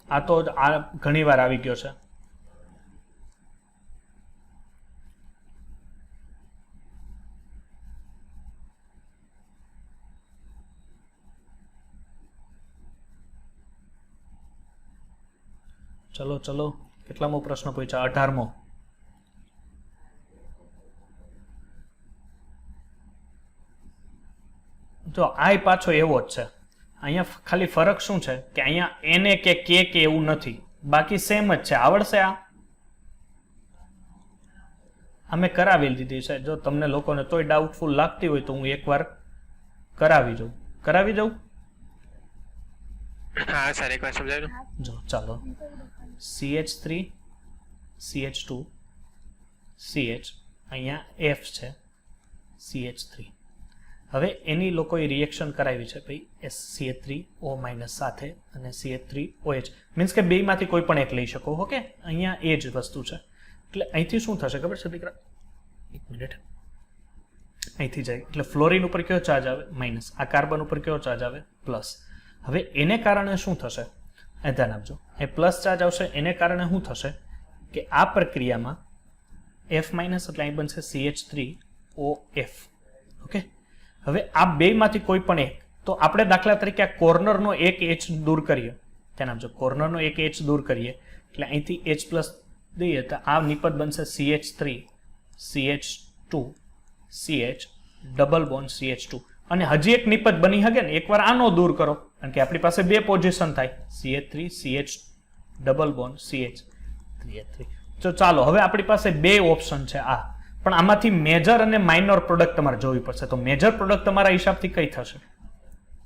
આ તો આ ઘણી વાર આવી ગયો છે. ચલો કેટલામો પ્રશ્ન પૂછ્યા? 18મો. જો આ પાછો એવો જ છે. અહીંયા ખાલી ફરક શું છે કે અહીંયા NA કે K કે એવું નથી, બાકી સેમ જ છે. આવડશે આ? અમે કરાવી દીધી છે. જો તમને લોકોને તોય ડાઉટફુલ લાગતી હોય તો હું એકવાર કરાવી જાઉં. હા સર, એકવાર સમજાવજો. જો ચાલો, CH3 CH2 CH, અહીંયા F છે CH3. હવે એની લોકોએ રિએક્શન કરાવી છે ભાઈ CH3O- સાથે અને CH3OH, મીન્સ કે બેમાંથી કોઈ પણ એક લઈ શકો. ઓકે, અહીંયા એ જ વસ્તુ છે. એટલે અહીંથી શું થશે ખબર છે દીકરા? એક મિનિટ. અહીંથી જાય એટલે ફ્લોરિન ઉપર કયો ચાર્જ આવે? માઇનસ. આ કાર્બન ઉપર કયો ચાર્જ આવે? પ્લસ. હવે એને કારણે શું થશે? એ ધ્યાન આપજો. એ પ્લસ ચાર્જ આવશે, એને કારણે શું થશે કે આ પ્રક્રિયામાં F- એટલે અહીં બનશે CH3OF. ઓકે, હવે આ બેમાંથી કોઈ પણ એક, તો આપણે દાખલા તરીકે આ કોર્નરનો એક H દૂર કરીએ, ધ્યાન આપજો, કોર્નરનો એક H દૂર કરીએ એટલે અહીંથી H+ દઈએ તો આ નિપજ બનશે CH3 CH2 CH double bond CH2. અને હજી એક નિપજ બની શકે ને, એકવાર આનો દૂર કરો, કારણ કે આપણી પાસે બે પોઝિશન થાય, CH3 CH double bond CH3H3. તો ચાલો, હવે આપણી પાસે બે ઓપ્શન છે આ, પણ આમાંથી મેજર અને માઇનોર પ્રોડક્ટ તમારે જોવી પડશે. તો મેજર પ્રોડક્ટ તમારા હિસાબથી કઈ થશે?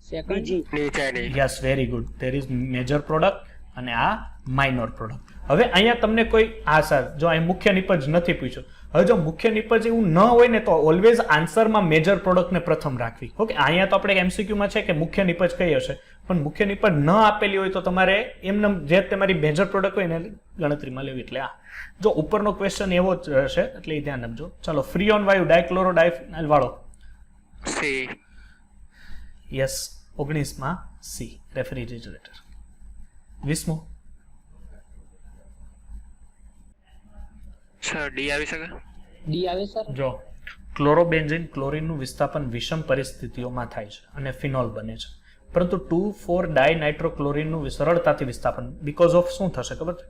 Second. Yes, very good. There is major product અને આ માઇનોર પ્રોડક્ટ. હવે અહીંયા તમને કોઈ સર જો અહીં મુખ્ય નિપજ નથી પૂછ્યું. હવે જો મુખ્ય નિપજ એવું ન હોય ને તો ઓલવેઝ આન્સરમાં મેજર પ્રોડક્ટને પ્રથમ રાખવી. ઓકે, અહીંયા તો આપણે MCQમાં છે કે મુખ્ય નિપજ કઈ હશે, પણ મુખ્ય નિપજ ન આપેલી હોય તો તમારે એમને જે તમારી મેજર પ્રોડક્ટ હોય એને ગણતરીમાં લેવી. એટલે આ જો ઉપરનો ક્વેશ્ચન એવો જ રહેશે, એટલે એ ધ્યાન આપજો. ચાલો, ફ્રીઓન વાયુ ડાયક્લોરો ડાયફિનાઇલ વાળો સી. યસ, 19માં C રેફ્રિજરેટર. 20મો સર ડી આવી શકે? ડી આવે સર. જો ક્લોરોબેન્ઝીન ક્લોરીનનું વિસ્થાપન વિષમ પરિસ્થિતિઓમાં થાય છે અને ફિનોલ બને છે, પરંતુ 2,4-ડાયનાઇટ્રોક્લોરીનનું સરળતાથી વિસ્થાપન બીકોઝ ઓફ શું થશે ખબર છે?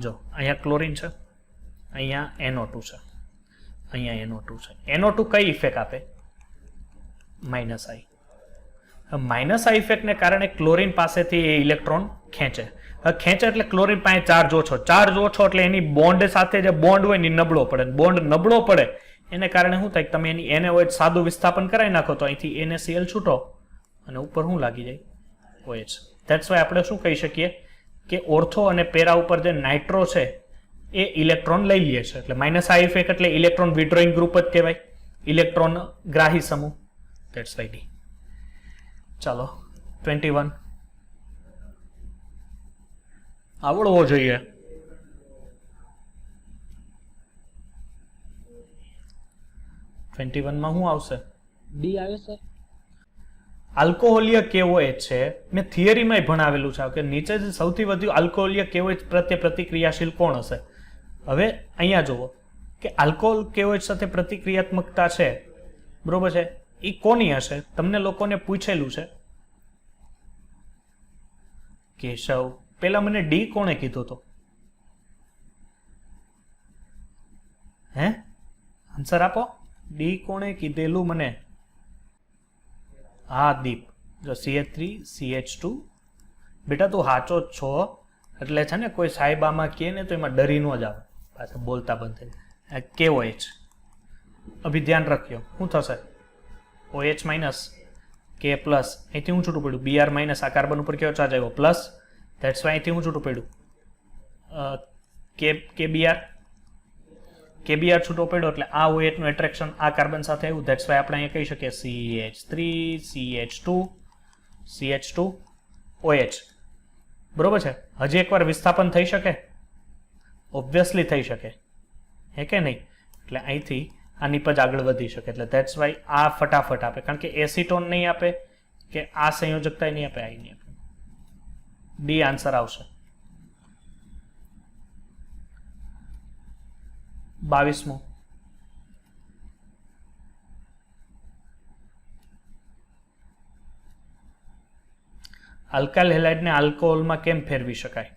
જો અહીંયા ક્લોરીન છે, અહીંયા NO2 છે, અહીંયા NO2 છે. NO2 કઈ ઇફેક્ટ આપે? માઇનસ આઈ. માઇનસ આઈ ઇફેક્ટને કારણે ક્લોરીન પાસેથી એ ઇલેક્ટ્રોન ખેંચે. હવે ખેંચે એટલે ક્લોરીન પાસે ચાર્જ ઓછો એટલે એની બોન્ડ સાથે જે બોન્ડ હોય ને એ નબળો પડે. બોન્ડ નબળો પડે એને કારણે શું થાય, તમે એની NaOH સાદું વિસ્થાપન કરાવી નાખો તો અહીંથી NaCl છૂટો અને ઉપર શું લાગી જાય, OH. ધેટ્સ વાય આપણે શું કહી શકીએ કે ઓર્થો અને પેરા ઉપર જે નાઇટ્રો છે એ ઇલેક્ટ્રોન લઈ લે છે. એટલે માઇનસ આઈ ઇફેક્ટ એટલે ઇલેક્ટ્રોન વિડ્રોઈંગ ગ્રુપ જ કહેવાય, ઇલેક્ટ્રોન ગ્રાહી સમૂહ. That's why D. ચાલો 21 આવડવો જોઈએ. માં શું આવશે? ડી આવે સર. આલ્કોહોલિય KOH છે, મેં થિયરીમાં ભણાવેલું છે કે નીચે જે સૌથી વધુ આલ્કોહોલિય KOH પ્રત્યે પ્રતિક્રિયાશીલ કોણ હશે. હવે અહીંયા જુઓ કે આલ્કોહોલ KOH સાથે પ્રતિક્રિયાત્મકતા છે, બરોબર છે, એ કોની હશે? તમને લોકોને પૂછેલું છે. કેશવ, પેલા મને ડી કોણે કીધું તો? હે, આન્સર આપો. ડી કોણે કીધેલું મને? હા દીપ. જો CH3 CH2, બેટા તું સાચો જ છો. એટલે છે ને કોઈ સાહેબ આમાં કહે ને તો એમાં ડરી ન જ આવે, પાછા બોલતા બંધ થઈ. KOH અભી ધ્યાન રાખ્યો, શું થશે? OH માઇનસ K પ્લસ, અહીંથી હું છૂટું પડ્યું Br માઇનસ, આ કાર્બન ઉપર કેવો ચાર્જ આવ્યો? પ્લસ. ધેટ્સ વાય અહીંથી હું છૂટું પડ્યું KBr છૂટો પડ્યો એટલે આ OH નું એટ્રેક્શન આ કાર્બન સાથે આવ્યું. ધેટ્સ વાય આપણે અહીંયા કહી શકીએ CH3 CH2 OH. બરોબર છે. હજી એકવાર વિસ્થાપન થઈ શકે? ઓબ્વિયસલી થઈ શકે, હે કે નહીં? એટલે અહીંથી આ નિપજ આગળ વધી શકે. એટલે ધેટ્સ વાય આ ફટાફટ આપે, કારણ કે એસિટોન નહીં આપે કે આ સંયોજકતા નહીં આપે, આ નહીં આપે. ડી આન્સર આવશે. 22મો આલ્કાઇલ હેલાઇડને આલ્કોહોલમાં કેમ ફેરવી શકાય?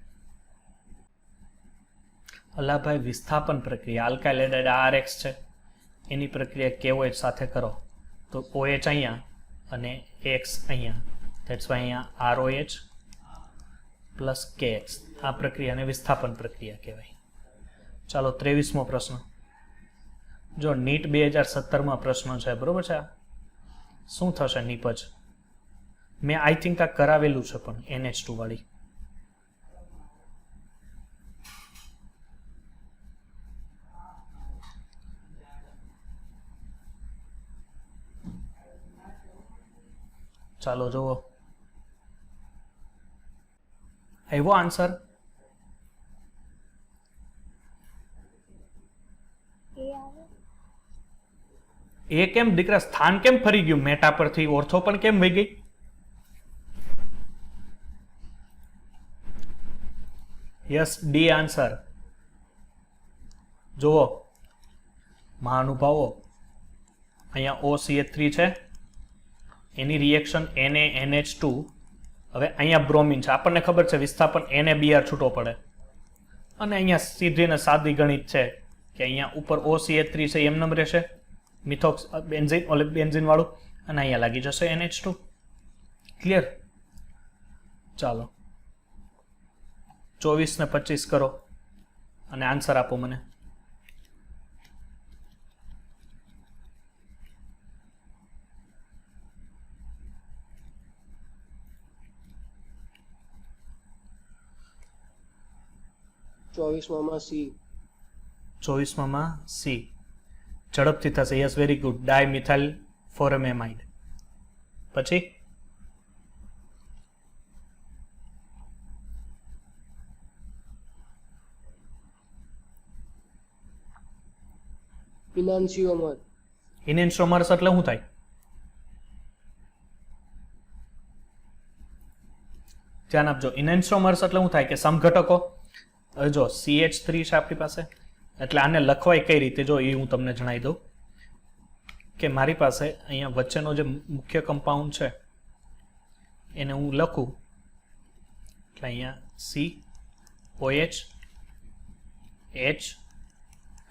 અલાભાઈ, વિસ્થાપન પ્રક્રિયા. આલ્કાઇલ હેલાઇડ RX છે, એની પ્રક્રિયા KOH સાથે કરો તો OH અહીંયા અને X અહીંયા. ધેટ્સ વાય અહીંયા ROH પ્લસ KX. આ પ્રક્રિયાને વિસ્થાપન પ્રક્રિયા કહેવાય. ચાલો 23મો પ્રશ્ન. જો નીટ 2017માં પ્રશ્ન છે, બરોબર છે. શું થશે નિપજ? મેં આઈ થિંક આ કરાવેલું છે પણ NH2 વાળી. ચાલો જુઓ, આવ્યો આન્સર? એ આવે. એ કેમ દીકરા? સ્થાન કેમ ફરી ગયું? મેટા પરથી ઓર્થો પણ કેમ વહી ગઈ? Yes, D answer. જુઓ મહાનુભાવો, અહીંયા OCH3 છે, એની રિએક્શન NaNH2. હવે અહીંયા બ્રોમિન છે, આપણને ખબર છે વિસ્થાપન NaBr છૂટો પડે. અને અહીંયા સીધી ને સાદી ગણિત છે કે અહીંયા ઉપર OCH3 છે એમ નંબર રહેશે, મિથોક્સ બેન્ઝીન વાળું, અને અહીંયા લાગી જશે NH2. ક્લિયર? ચાલો 24 ને 25 કરો અને આન્સર આપો મને. ચોવીસમાં C. 24માં C. ઝડપથી થશે. Yes, very good. ડાયમિથાઇલ ફોર્મેમાઇડ. પછી ઇનાન્સિયોમર. ઇનેન્સ્ટ્રોમર્સ એટલે શું થાય? ધ્યાન આપજો. ઇનેન્સ્ટ્રોમર્સ એટલે શું થાય કે સમઘટકો. હવે જો CH3 છે આપણી પાસે, એટલે આને લખવાય કઈ રીતે જો એ હું તમને જણાવી દઉં કે મારી પાસે અહીંયા વચ્ચેનો જે મુખ્ય કમ્પાઉન્ડ છે એને હું લખું એટલે અહીંયા COH H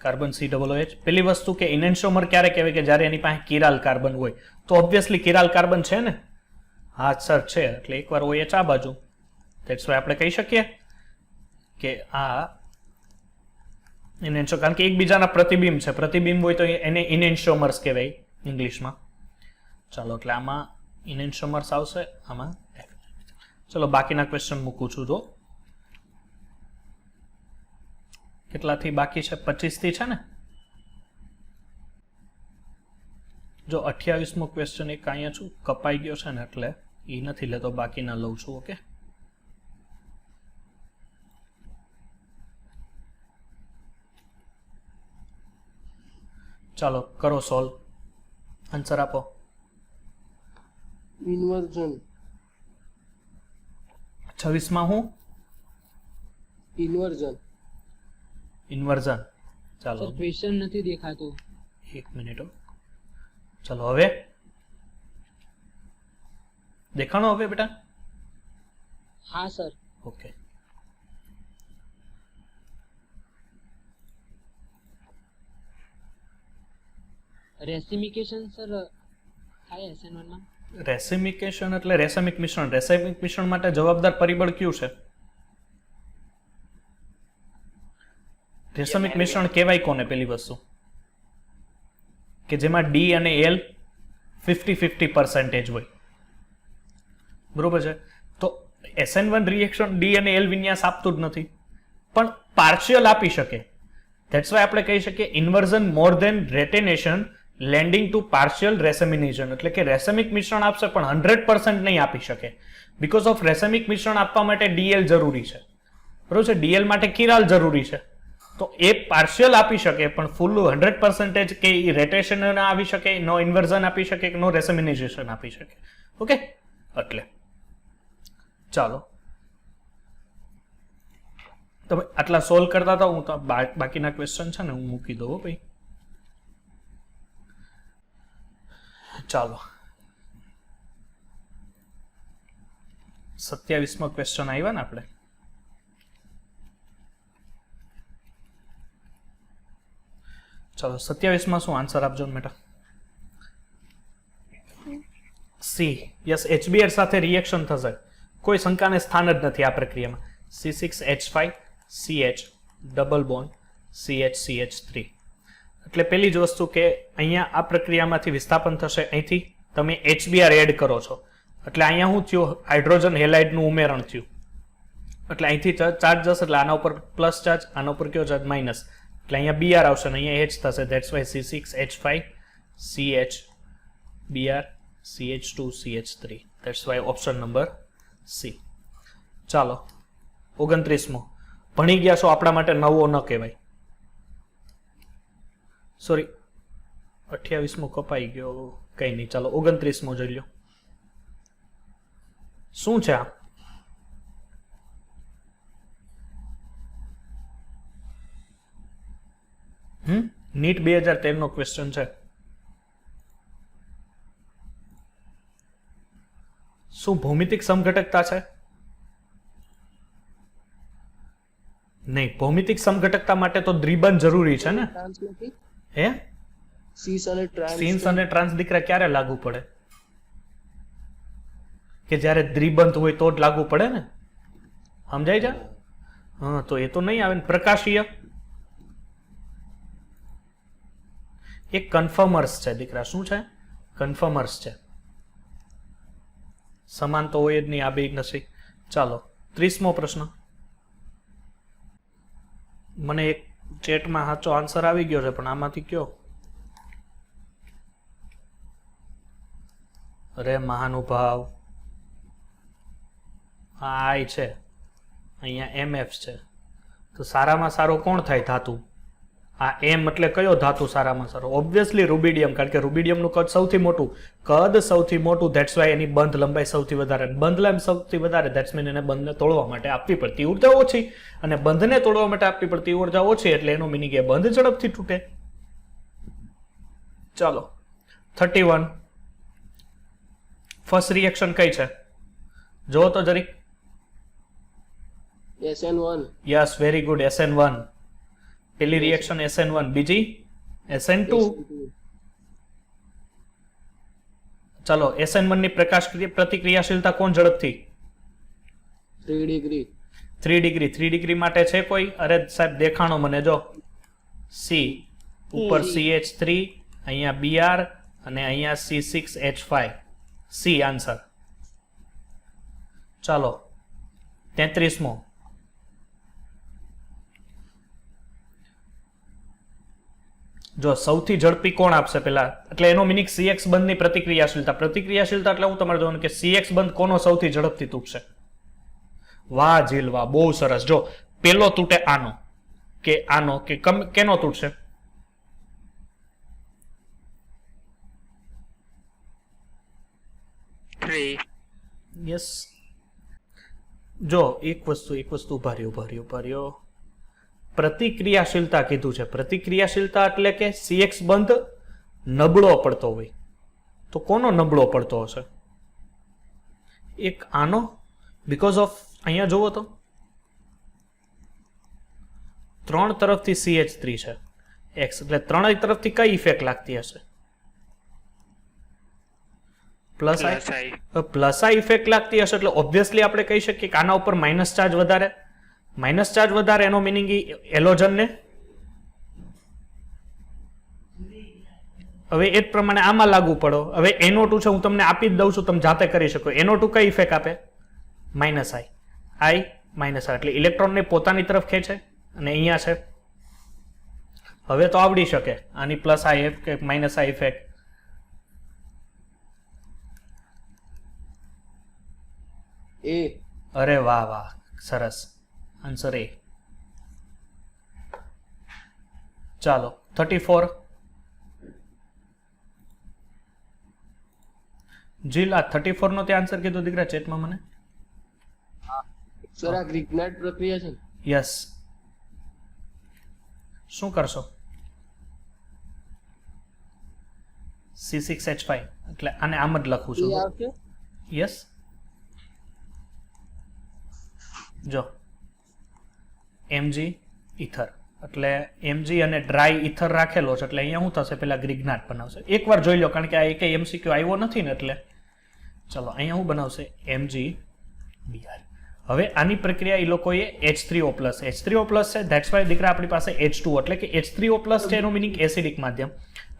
કાર્બન COOH. પેલી વસ્તુ કે ઇનેન્સ્ટ્રોમર ક્યારે કહેવાય કે જ્યારે એની પાસે કિરાલ કાર્બન હોય. તો ઓબ્વિયસલી કિરાલ કાર્બન છે ને? હા સર છે, એટલે એકવાર OH આ બાજુ, ધેટ્સ વાય આપણે કહી શકીએ કે આ ઇનેન્શો, કારણ કે એકબીજાના પ્રતિબિંબ છે, પ્રતિબિંબ હોય તો એને ઇનેન્શોમર્સ કહેવાય ઇંગ્લિશમાં. ચાલો, એટલે આમાં ઇનેન્શોમર્સ આવશે, આમાં F. ચલો બાકીના ક્વેશ્ચન મૂકું છું. જો કેટલાથી બાકી છે? 25 થી છે ને? જો 28મો ક્વેશ્ચન એક અહીંયા છું, કપાઈ ગયો છે ને એટલે એ નથી લેતો, બાકીના લઉં છું. ઓકે, ચાલો કરો સોલ્વ, આન્સર આપો. ઇન્વર્ઝન. 26માં હું? ઇન્વર્ઝન. ઇન્વર્ઝન. ચાલો ક્વેશ્ચન નથી દેખાતો. એક મિનિટ. ચલો હવે દેખાણો હવે બેટા? હા સર. ઓકે, રેસિમિકેશન સર થાય SN1 માં? રેસિમિકેશન એટલે રેસમિક મિશ્રણ. રેસમિક મિશ્રણ માટે જવાબદાર પરિબળ કયું છે? રેસમિક મિશ્રણ કહેવાય કોને? પેલી વસ્તુ કે જેમાં D અને L 50-50% હોય, બરોબર છે? તો SN1 રિએક્શન D અને L વિન્યાસ આપતું જ નથી, પણ પાર્શિયલ આપી શકે. ધેટ્સ વાય આપણે કહી શકીએ inversion more than retention leading to partial racemization. એટલે કે રેસેમિક મિશ્રણ આપશે પણ 100% નહીં આપી શકે, બીકોઝ ઓફ રેસેમિક મિશ્રણ આપવા માટે DL જરૂરી છે, બરોબર છે? DL માટે કિરાલ જરૂરી છે, તો એ પાર્શિયલ આપી શકે પણ ફૂલ 100% કે રેટેશન ના આવી શકે, નો ઇન્વર્ઝન આપી શકે, નો રેસેમિનેશન આપી શકે. ઓકે, એટલે ચાલો તમે આટલા સોલ્વ કરતા હતા, હું તો બાકીના ક્વેશ્ચન છે ને હું મૂકી દઉં ભાઈ. ચાલો 27મો ક્વેશ્ચન આવ્યા ને આપણે? ચાલો 27માં શું આન્સર આપજો ને બેટા? સી. યસ, HBr સાથે રિએક્શન થશે, કોઈ શંકાને સ્થાન જ નથી આ પ્રક્રિયામાં. C6H5CH double bond CH3. એટલે પેલી જ વસ્તુ કે અહીંયા આ પ્રક્રિયામાંથી વિસ્થાપન થશે, અહીંથી તમે HBr એડ કરો છો એટલે અહીંયા શું થયું? હાઇડ્રોજન હેલાઇડનું ઉમેરણ થયું, એટલે અહીંથી ચાર્જ જશે, એટલે આના ઉપર પ્લસ ચાર્જ, આના ઉપર કયો ચાર્જ? માઇનસ, એટલે અહીંયા Br આવશે ને અહીંયા H થશે. That's why C6H5CH Br CH2 CH3. That's why option number C. ચાલો 29મો. ભણી ગયા છો, આપણા માટે નવો ન કહેવાય. સોરી 28મો કપાઈ ગયો, કઈ નહીં. ચાલો 29મો જોઈ લો. શું છે આ? નીટ 2013 નો ક્વેશ્ચન છે. શું ભૌમિતિક સમઘટકતા છે? નહીં, ભૌમિતિક સમઘટકતા માટે તો દ્વિબંધ જરૂરી છે ને? હે, સીન્સ અને ટ્રાન્સ દીકરા ક્યારે લાગુ પડે? કે જ્યારે દ્વિબંધ હોય તો જ લાગુ પડે ને, સમજાય છે? હા, તો એ તો નહીં આવે ને. પ્રકાશીય એ કન્ફર્મર્સ છે દીકરા. શું છે? કન્ફર્મર્સ છે. સમાન તો હોય જ નહીં, આ બે નથી. ચાલો 30મો પ્રશ્ન. મને એક ચેટમાં સાચો આન્સર આવી ગયો છે, પણ આમાંથી કયો? અરે મહાનુભાવ, આ I છે, અહીંયા MF છે, તો સારામાં સારો કોણ થાય ધાતુ? આ M એટલે કયો ધાતુ સારામાં સારો? ઓબ્વિયસલી રૂબિડિયમ, કારણ કે રૂબિડિયમનું કદ સૌથી મોટું, ધેટ્સ વાય એની બંધ લંબાઈ સૌથી વધારે, બંધ લંબાઈ સૌથી વધારે, ધેટ્સ મીન એને બંધને તોડવા માટે આપવી પડતી ઉર્જા ઓછી, અને બંધને તોડવા માટે આપવી પડતી ઉર્જા ઓછી, એટલે એનો મિનિંગ એ બંધ ઝડપથી તૂટે. ચાલો 31. ફર્સ્ટ રિએક્શન કઈ છે? જો તો જરીક. SN1. Yes, very good. SN1. પેલી રિએક્શન SN1, બીજી SN2. ચલો SN1 ની પ્રકાશ પ્રતિક્રિયાશીલતા કોણ ઝડપથી 3 ડિગ્રી 3 ડિગ્રી 3 ડિગ્રી માટે છે કોઈ? અરે સાહેબ દેખાણો મને જો C ઉપર CH3 અહીંયા Br અને અહીંયા C6H5 C આન્સર. ચાલો 33મો જો સૌથી ઝડપી કોણ આપશે પેલા, એટલે એનો મિનિંગ CX બંધની પ્રતિક્રિયાશીલતા એટલે હું તમારે જોવાનું કે CX બંધ કોનો સૌથી ઝડપથી તૂટશે. વાહ જીલ વાહ, બહુ સરસ. જો પેલો તૂટે આનો કે કેનો તૂટશે? યસ. જો એક વસ્તુ ઉભા રહ્યો. પ્રતિક્રિયાશીલતા કીધું છે. પ્રતિક્રિયાશીલતા એટલે કે CX બંધ નબળો પડતો હોય તો કોનો નબળો પડતો હશે? એક આનો, બીકોઝ ઓફ અહીંયા જોવો તો 3 તરફથી CH3 છે X, એટલે 3 તરફથી કઈ ઇફેક્ટ લાગતી હશે? પ્લસ આ ઇફેક્ટ લાગતી હશે, એટલે ઓબ્વિયસલી આપણે કહી શકીએ કે આના ઉપર માઇનસ ચાર્જ વધારે એનો મિનિંગ એલોજનને હવે એ જ પ્રમાણે આમાં લાગુ પડો. હવે NO2 છે, હું તમને આપી જ દઉં છું, તમે જાતે કરી શકો. NO2 કઈ ઇફેક્ટ આપે? માઇનસ આઈ માઇનસ આઈ, એટલે ઇલેક્ટ્રોનને પોતાની તરફ ખેંચે અને અહીંયા છે. હવે તો આવડી શકે આની પ્લસ આઈ કે માઇનસ આઈ ઇફેક્ટ. એ અરે વાહ સરસ, આન્સર એ. ચાલો 34. જીલ આ 34 નો તે આન્સર કીધો દીકરા ચેટમાં મને. સર આ ગ્રિગ્નાર્ડ પ્રક્રિયા છે. યસ. શું કરશો? C6H5 એટલે આને આમ જ લખું છું. યસ. જો Mg ઇથર એટલે Mg અને ડ્રાય ઇથર રાખેલો છે, એટલે અહીંયા શું થશે? પેલા ગ્રિગ્નાર્ડ બનાવશે. એકવાર જોઈ લો, કારણ કે આ એક MCQ આવ્યો નથી ને, એટલે ચલો અહીંયા શું બનાવશે? MgBr. હવે આની પ્રક્રિયા એ લોકોએ H3O+ છે, ધેટ્સ વાય દીકરા આપણી પાસે H2O, એટલે કે H3O+ છે એનો મિનિંગ એસિડિક માધ્યમ.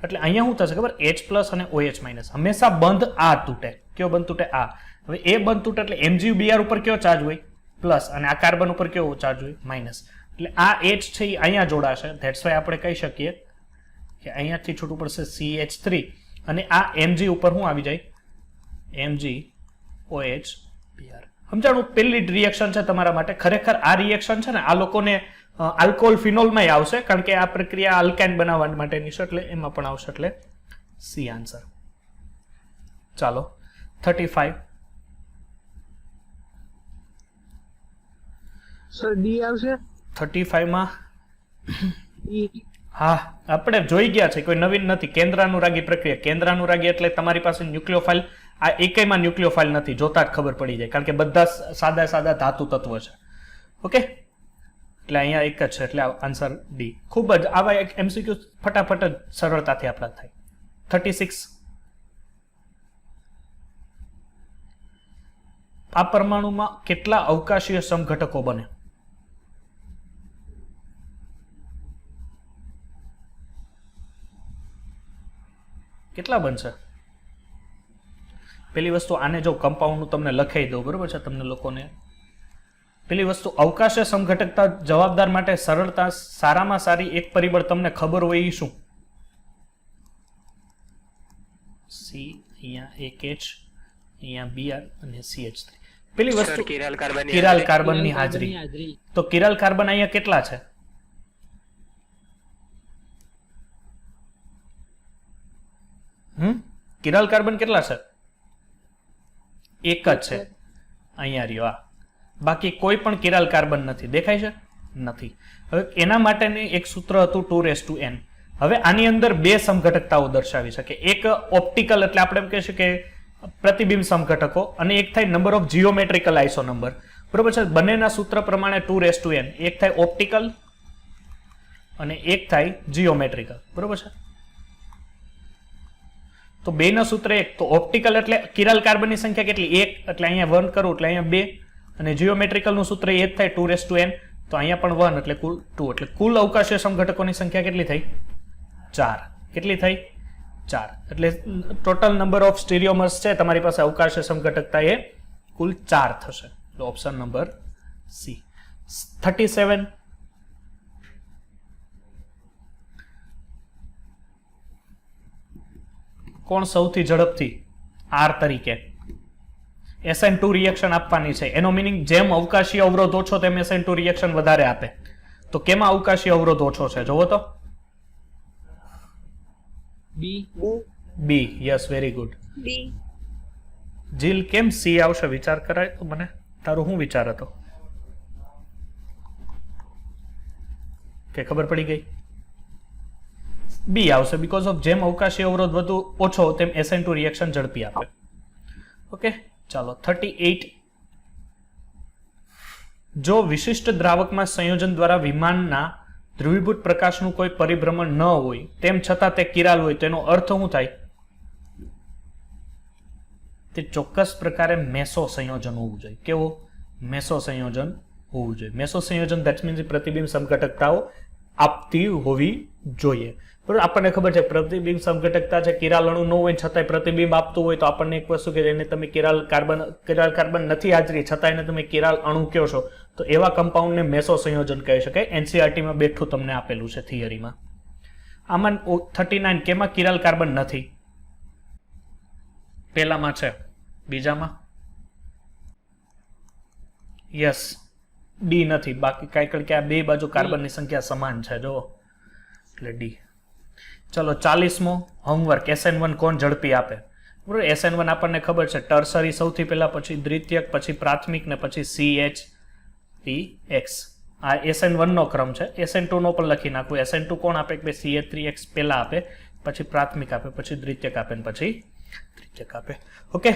એટલે અહીંયા શું થશે ખબર? H+ અને OH- હંમેશા બંધ આ તૂટે. કયો બંધ તૂટે? આ. હવે એ બંધ તૂટે એટલે MgBr ઉપર કયો ચાર્જ હોય? પ્લસ, અને આ કાર્બન ઉપર કેવો ચાર્જ હોય? માઇનસ. એટલે આ H છે એ અહીંયા જોડાશે, ધેટ્સ વાય આપણે કહી શકીએ કે અહીંયાથી છૂટું પડશે CH3 અને આ Mg ઉપર શું આવી જાય? MgOH-Br. સમજાણું? પેલી રિએક્શન છે તમારા માટે. ખરેખર આ રિએક્શન છે ને આ લોકોને આલ્કોહોલ ફિનોલમાં આવશે, કારણ કે આ પ્રક્રિયા આલ્કાઇન બનાવવા માટેની છે, એટલે એમાં પણ આવશે, એટલે C આન્સર. ચાલો 35. સર ડી આવશે 35 માં. હા, આપણે જોઈ ગયા છે, કોઈ નવીન નથી. કેન્દ્રાનુરાગી પ્રક્રિયા. કેન્દ્રાનુરાગી એટલે તમારી પાસે ન્યુક્લિયોફાઇલ, આ એકયમાં ન્યુક્લિયોફાઇલ નથી, જોતા જ ખબર પડી જાય, કારણ કે બધા સાદા ધાતુ તત્વ છે. ઓકે, એટલે અહીંયા એક જ છે, એટલે આન્સર ડી. ખૂબ જ આવા એક MCQ ફટાફટ જ સરળતાથી આપણા થાય. 36. આ પરમાણુમાં કેટલા અવકાશીય સમઘટકો બને? કેટલા બનશે? પેલી વસ્તુ, આને જો કમ્પાઉન્ડનું તમને લખાઈ દઉં, બરોબર છે તમને લોકોને. પેલી વસ્તુ અવકાશીય સમઘટકતા જવાબદાર માટે સરળતા સારામાં સારી એક પરિબળ તમને ખબર હોય એ શું? C, અહીંયા એક H, અહીંયા Br અને CH3. પેલી વસ્તુ કિરાલ કાર્બનની હાજરી. તો કિરાલ કાર્બન અહીંયા કેટલા છે? કિરાલ કાર્બન કેટલા છે? એક જ છે, અહીંયા રહ્યો આ. બાકી કોઈ પણ કિરાલ કાર્બન નથી. દેખાય છે? નથી. હવે એના માટેનું એક સૂત્ર હતું 2n. હવે આની અંદર બે સમઘટકતાઓ દર્શાવી શકે. એક ઓપ્ટિકલ, એટલે આપણે એમ કહીશું કે પ્રતિબિંબ સમઘટકો, અને એક થાય number of geometrical iso number. બરોબર છે? બંનેના સૂત્ર પ્રમાણે 2n. એક થાય ઓપ્ટિકલ અને એક થાય જીઓમેટ્રિકલ. બરોબર છે? તો 2 ના સૂત્ર 1, તો ઓપ્ટિકલ એટલે કિરાલ કાર્બનની સંખ્યા કેટલી 1, એટલે અહીંયા 1 કરું એટલે અહીંયા 2, અને જીઓમેટ્રિકલ નું સૂત્ર એ જ થાય 2n, તો અહીંયા પણ 1 એટલે કુલ 2, એટલે કુલ અવકાશીય સમઘટકોની સંખ્યા કેટલી થઈ 4. કેટલી થઈ 4. એટલે ટોટલ નંબર ઓફ સ્ટીરિયોમર્સ છે તમારી પાસે અવકાશીય સમઘટકતા એ કુલ 4 થશે. તો ઓપ્શન નંબર સી. 37 કોણ સૌથી ઝડપથી R તરીકે SN2 રિએક્શન આપવાની છે? એનો મિનિંગ જેમ અવકાશીય અવરોધ ઓછો તેમ SN2 રિએક્શન વધારે આપે. તો કેમાં અવકાશીય અવરોધ ઓછો છે જોવો તો? B. Yes, very good. B. Jeel કેમ સી આવશે વિચાર કરાય તો મને? તારું શું વિચાર હતો કે ખબર પડી ગઈ? બી આવશે બીકોઝ ઓફ જેમ અવકાશીય અવરોધ વધુ ઓછો તેમ SN2 રિએક્શન ઝડપી આપે. ઓકે, ચાલો 38. જો વિશિષ્ટ દ્રાવકમાં સંયોજન દ્વારા વિમાનના ધ્રુવીભૂત પ્રકાશનું કોઈ પરિભ્રમણ ન હોય તેમ છતાં તે કિરાલ હોય, તેનો અર્થ શું થાય? તે ચોક્કસ પ્રકારે મેસો સંયોજન હોવું જોઈએ. કેવું? મેસો સંયોજન હોવું જોઈએ. મેસો સંયોજન ધેટ મીન્સ પ્રતિબિંબ સમઘટકતાઓ આપતી હોવી જોઈએ. બરાબર, આપણને ખબર છે પ્રતિબિંબ સમઘટકતા છે કિરાલ અણુ ન હોય છતાંય પ્રતિબિંબ આપતું હોય તો આપણને એક વસ્તુ કે જેને તમે કિરાલ કાર્બન નથી હાજરી છતાં એને તમે કિરાલ અણુ કહો છો, તો એવા કમ્પાઉન્ડને મેસો સંયોજન કહી શકાય. એનસીઆરટીમાં બેઠું તમને આપેલું છે થિયરીમાં. આમાં 39 કેમાં કિરાલ કાર્બન નથી? પહેલામાં છે, બીજામાં યસ ડી નથી, બાકી કઈ કે આ બે બાજુ કાર્બનની સંખ્યા સમાન છે જો, એટલે ડી. ચલો 40મો હોમવર્ક. SN1 કોણ ઝડપી આપે? બરોબર, SN1 આપણને ખબર છે ટર્સરી સૌથી પહેલા, પછી દ્વિતીયક, પછી પ્રાથમિક ને પછી CH3X. આ SN1 નો ક્રમ છે. SN2 નો પણ લખી નાખવું. SN2 કોણ આપે કે CH3X પહેલા આપે, પછી પ્રાથમિક આપે, પછી દ્વિતીયક આપે, પછી તૃતીયક આપે. ઓકે.